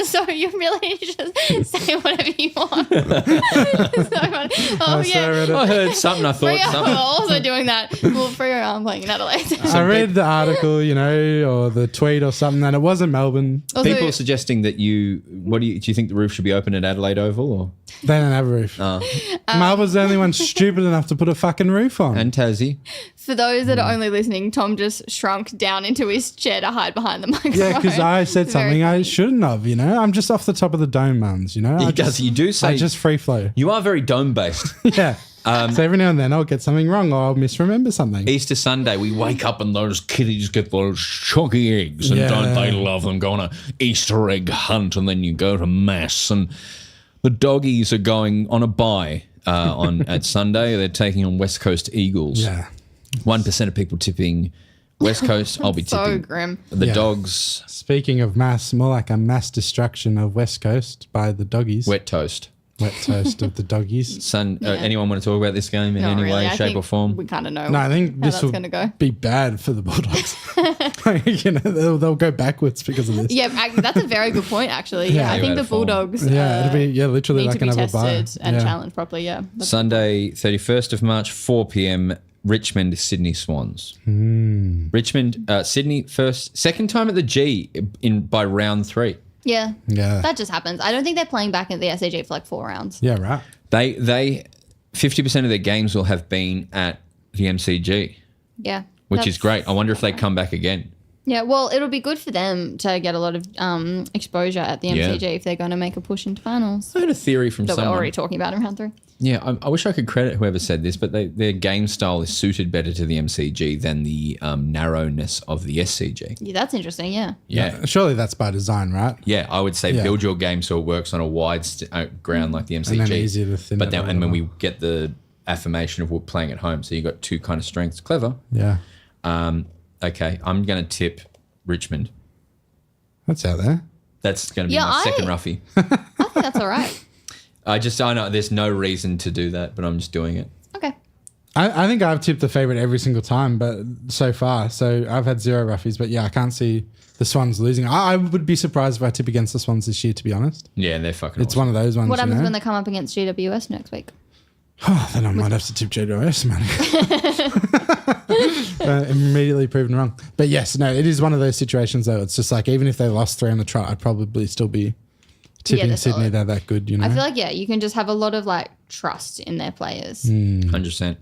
So you really just say whatever you want. It's so funny. Oh, yeah. I heard something. I thought Freo are something. also doing that. Well, Freo aren't playing in Adelaide. I read the article, you know, or the tweet or something, and it wasn't Melbourne. Also, People are suggesting that do you think the roof should be open at Adelaide Oval or They don't have a roof. Melbourne's the only one stupid enough to put a fucking roof on. and Tassie? for those that are only listening, Tom just shrunk down into his chair to hide behind the microphone. Yeah, because I said It's very something I funny. shouldn't have, you know? I'm just off the top of the dome, Marns, you know? You do say I just free flow. you are very dome based. Yeah. So every now and then I'll get something wrong or I'll misremember something. Easter Sunday, we wake up and those kiddies get those chunky eggs, and Yeah. don't they love them? Go on a Easter egg hunt, and then you go to mass. And The Doggies are going on a bye at Sunday. They're taking on West Coast Eagles. Yeah. 1% of people tipping West Coast. I'll be So tipping grim. the Yeah. Dogs. Speaking of mass, more like a mass destruction of West Coast by the Doggies. Wet toast. Wet toast of the Doggies. Anyone want to talk about this game in Not any really. way, I shape, think or form? We kind of know No, I think how this that's will going to go. be bad for the Bulldogs. They'll go backwards because of this. Yeah, that's a very good point, actually. Yeah, I They're think out the of form. Bulldogs It'll be literally need like to be another bye. tested and challenged properly, yeah. Sunday, 31st of March, 4 p.m, Richmond, Sydney Swans. Richmond, Sydney, second time at the G by round 3. Yeah. Yeah. That just happens. I don't think they're playing back at the SAG for like 4 rounds. Yeah, right. They 50% of their games will have been at the MCG, Yeah. which That's- is great. I wonder if they come back again. Yeah, well, it'll be good for them to get a lot of exposure at the MCG if they're going to make a push into finals. I had a theory from That we're someone. already talking about in round 3. Yeah, I wish I could credit whoever said this, but their game style is suited better to the MCG than the narrowness of the SCG. Yeah, that's interesting, yeah. Yeah. Surely that's by design, right? Yeah, I would say Yeah. build your game so it works on a wide ground like the MCG. And then easier to thin But it then, out and when a we get the affirmation of we're playing at home, so you got 2 kind of strengths. Clever. Yeah. Okay, I'm going to tip Richmond. That's out there. That's going to be Yeah, my second roughie. I think that's all right. I know there's no reason to do that, but I'm just doing it. Okay. I think I've tipped the favourite every single time, but so far. So I've had 0 roughies, but yeah, I can't see the Swans losing. I would be surprised if I tip against the Swans this year, to be honest. Yeah, they're fucking It's awesome. one of those ones. What happens you know? when they come up against GWS next week? Then I might have to tip JWS, man. Immediately proven wrong. But yes, no, it is one of those situations though. It's just like even if they lost 3 on the trot, I'd probably still be tipping they're Sydney. solid. They're that good, you know. I feel like, you can just have a lot of like trust in their players. 100%.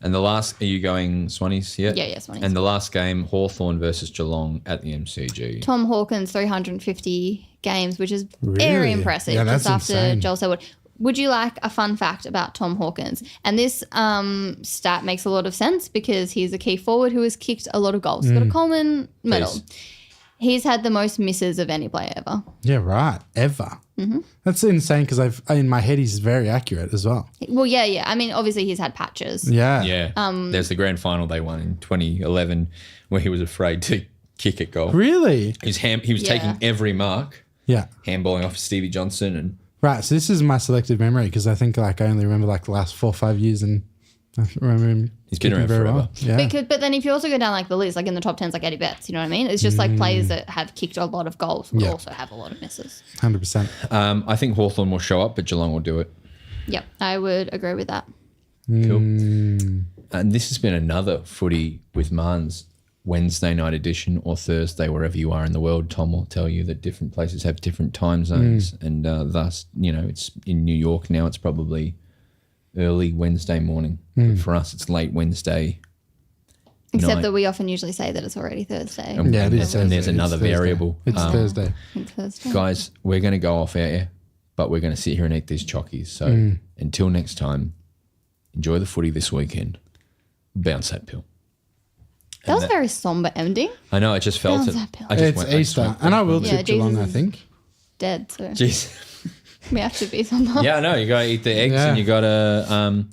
And the last, are you going Swannies yet? Yeah, Swannies. And the last game, Hawthorn versus Geelong at the MCG. Tom Hawkins, 350 games, which is Really? very impressive. Yeah, just that's after insane. Joel Selwood. Would you like a fun fact about Tom Hawkins? And this stat makes a lot of sense because he's a key forward who has kicked a lot of goals. He's got a Coleman medal. Please. He's had the most misses of any player ever. Yeah, right. Ever. Mm-hmm. That's insane because in my head he's very accurate as well. Well, yeah. I mean, obviously he's had patches. Yeah. Yeah. There's the grand final they won in 2011 where he was afraid to kick at goal. Really? He was Yeah. taking every mark, Yeah. handballing off Stevie Johnson and Right. So this is my selective memory because I think like I only remember like the last 4 or 5 years and I remember him. He's been kicking around very forever. well. Yeah. But then if you also go down like the list, like in the top 10s, like Eddie Betts, you know what I mean? It's just like players that have kicked a lot of goals will Yeah. also have a lot of misses. 100%. I think Hawthorn will show up, but Geelong will do it. Yep, I would agree with that. Cool. And this has been another Footy with Marns Wednesday night edition or Thursday, wherever you are in the world. Tom will tell you that different places have different time zones. And thus, it's in New York now, it's probably early Wednesday morning. But for us, it's late Wednesday. Except night. that we often usually say that it's already Thursday. And, Yeah, it and, is and there's Thursday. another It's Thursday. variable. It's Thursday. It's Thursday. Guys, we're going to go off air, but we're going to sit here and eat these chockies. So until next time, enjoy the footy this weekend. Bounce that pill. That was a very somber ending. I know, I just felt Bounce it. that pill. I just It's went- I just Easter. went- And I will Yeah, tip Geelong, Jesus I is- think. Dead, so Jeez. we have to be somber. Yeah, I know. You got to eat the eggs Yeah. and you got to...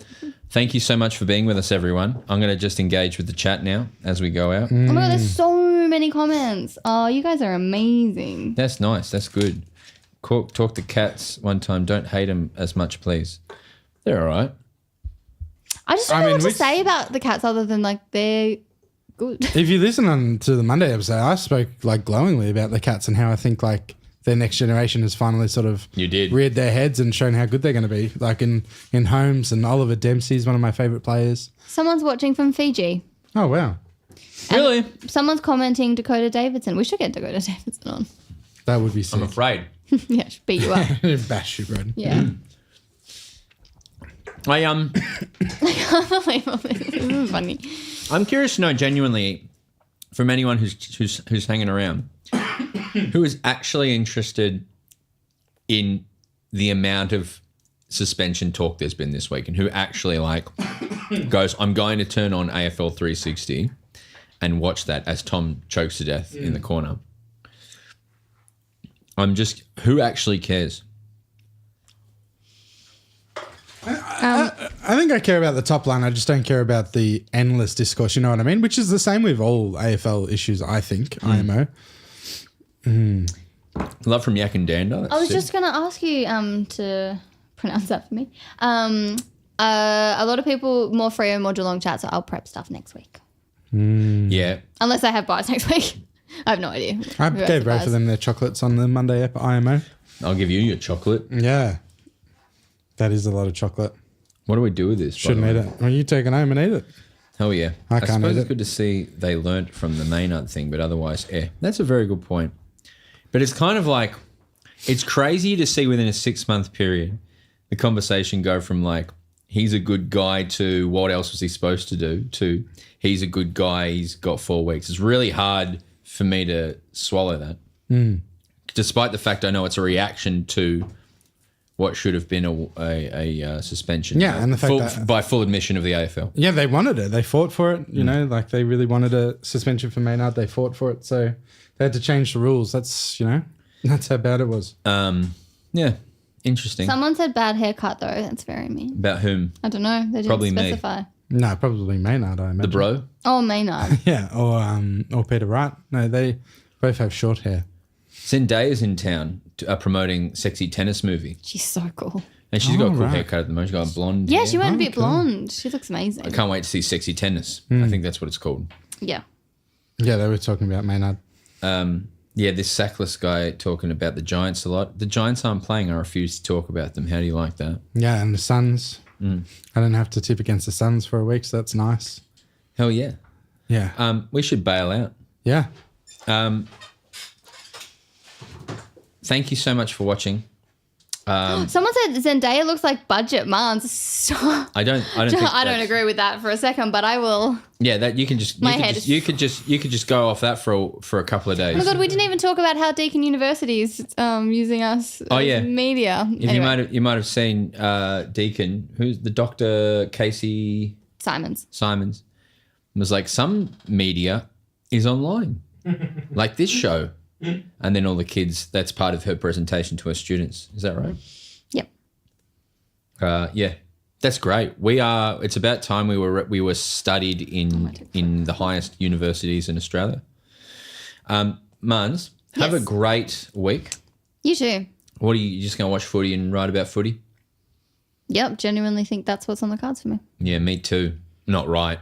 thank you so much for being with us, everyone. I'm going to just engage with the chat now as we go out. Oh my God, there's so many comments. Oh, you guys are amazing. That's nice. That's good. Talk to cats one time. Don't hate them as much, please. They're all right. I just don't I know mean, what to which- say about the cats other than like they're good. If you listen on to the Monday episode, I spoke like glowingly about the Cats and how I think like their next generation has finally sort of You did. reared their heads and shown how good they're going to be. Like in Holmes and Oliver Dempsey's one of my favourite players. Someone's watching from Fiji. Oh, wow. Really? Someone's commenting Dakota Davidson. We should get Dakota Davidson on. That would be sick. I'm afraid. Yeah, should beat you up. Bash you, Broden. Yeah. I This is funny. I'm curious to know genuinely from anyone who's hanging around who is actually interested in the amount of suspension talk there's been this week and who actually like goes, I'm going to turn on AFL 360 and watch that as Tom chokes to death in the corner. Who actually cares? I think I care about the top line. I just don't care about the endless discourse. You know what I mean? Which is the same with all AFL issues, I think, IMO. Love from Yak and Dander. I was just going to ask you to pronounce that for me. A lot of people, more Freo, more Geelong chat, so I'll prep stuff next week. Yeah. Unless I have bars next week. I have no idea. I gave both of them their chocolates on the Monday ep IMO. I'll give you your chocolate. Yeah. That is a lot of chocolate. What do we do with this? Shouldn't eat it. Well, you take it home and eat it. Hell yeah. I can't suppose eat it's it. good to see they learnt from the Maynard thing, but otherwise, that's a very good point. But it's kind of like, it's crazy to see within a 6-month period, the conversation go from like, he's a good guy to what else was he supposed to do to he's a good guy, he's got 4 weeks. It's really hard for me to swallow that. Despite the fact I know it's a reaction to what should have been a suspension. Yeah, and the fact that by full admission of the AFL. Yeah, they wanted it. They fought for it. You know, like they really wanted a suspension for Maynard. They fought for it, so they had to change the rules. That's that's how bad it was. Yeah, interesting. Someone said bad haircut though. That's very mean. About whom? I don't know. They didn't Probably me. specify. No, probably Maynard. I imagine The bro. Oh, Maynard. Yeah, or Peter Wright. No, they both have short hair. Zendaya's in town promoting sexy tennis movie, She's so cool. and she's got a cool right. haircut at the moment. She's got a blonde. Yeah, hair. she went a bit cool. blonde. She looks amazing. I can't wait to see sexy tennis. I think that's what it's called. Yeah. Yeah, they were talking about Maynard. Yeah, this sackless guy talking about the Giants a lot. The Giants aren't playing. I refuse to talk about them. How do you like that? Yeah, and the Suns. I don't have to tip against the Suns for a week, so that's nice. Hell yeah. Yeah. We should bail out. Yeah. Thank you so much for watching. Someone said Zendaya looks like budget Marns. I don't think I don't agree with that for a second, but I will. Yeah, that you can just you could just go off that for a couple of days. Oh my God, we didn't even talk about how Deakin University is using us as media. Anyway. You might have seen Deakin, who's the Dr. Casey Simons. was like, some media is online, like this show. And then all the kids, that's part of her presentation to her students. Is that right? Yep. Yeah, that's great. It's about time we were studied in the highest universities in Australia. Marns, have a great week. You too. What are you just going to watch footy and write about footy? Yep, genuinely think that's what's on the cards for me. Yeah, me too. Not right.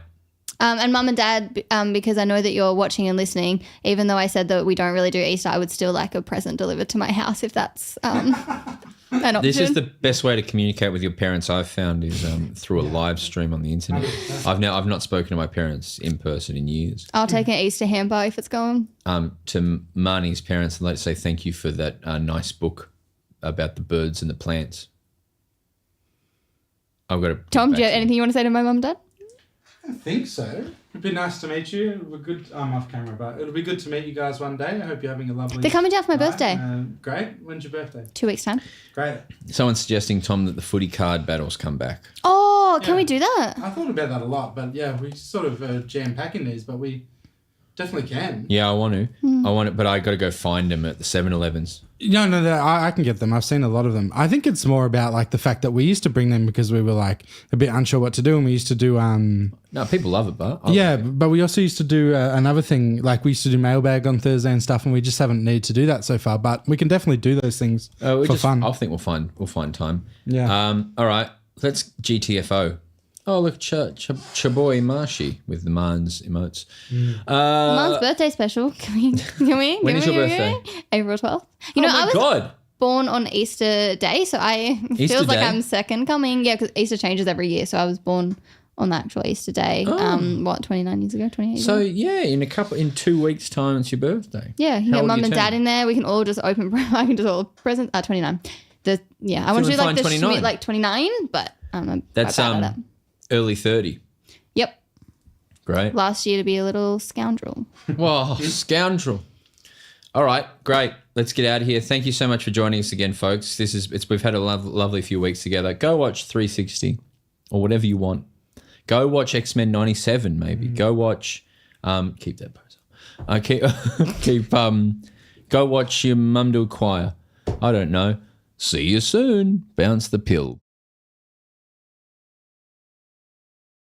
And Mum and Dad, because I know that you're watching and listening, even though I said that we don't really do Easter, I would still like a present delivered to my house if that's an option. This is the best way to communicate with your parents, I've found, is through a live stream on the internet. I've not spoken to my parents in person in years. I'll take an Easter hamper if it's going. To Marnie's parents, I'd like to say thank you for that nice book about the birds and the plants. I've got to. Tom, do you have anything you want to say to my mum and dad? I think so. It'd be nice to meet you. We're good. I'm off camera, but it'll be good to meet you guys one day. I hope you're having a lovely. They're coming down for my night. birthday. Great. When's your birthday? 2 weeks' time. Great. Someone's suggesting, Tom, that the footy card battles come back. Oh, can Yeah. we do that? I thought about that a lot, but yeah, we sort of jam packing these, but we definitely can. Yeah, I want to. I want it, but I got to go find them at the 7-Elevens. No, I can get them. I've seen a lot of them. I think it's more about like the fact that we used to bring them because we were like a bit unsure what to do, and we used to do No, people love it, but but we also used to do another thing, like we used to do mailbag on Thursday and stuff, and we just haven't needed to do that so far. But we can definitely do those things for fun. I think we'll find time. Yeah. All right, let's GTFO. Oh, look, Chaboy Marshy with the Marns emotes. Mum's birthday special. Can we? When is your birthday? April 12th. You know, oh my I was God. born on Easter Day, so Easter feels like Day? I'm second coming. Yeah, because Easter changes every year, so I was born on the actual Easter Day. 29 years ago, 28 years So ago. yeah, in 2 weeks' time, it's your birthday. Yeah, you How get old mum you and dad turn? in there. We can all just open. I can just all present. 29. I want to we do like find the 29? Schmidt, like 29, but I'm That's quite bad at that. early 30. Yep. Great. Last year to be a little scoundrel. Whoa, scoundrel. All right, great. Let's get out of here. Thank you so much for joining us again, folks. We've had a lovely few weeks together. Go watch 360 or whatever you want. Go watch X-Men 97, maybe. Go watch. Keep that pose. Go watch your mum do a choir. I don't know. See you soon. Bounce the pill.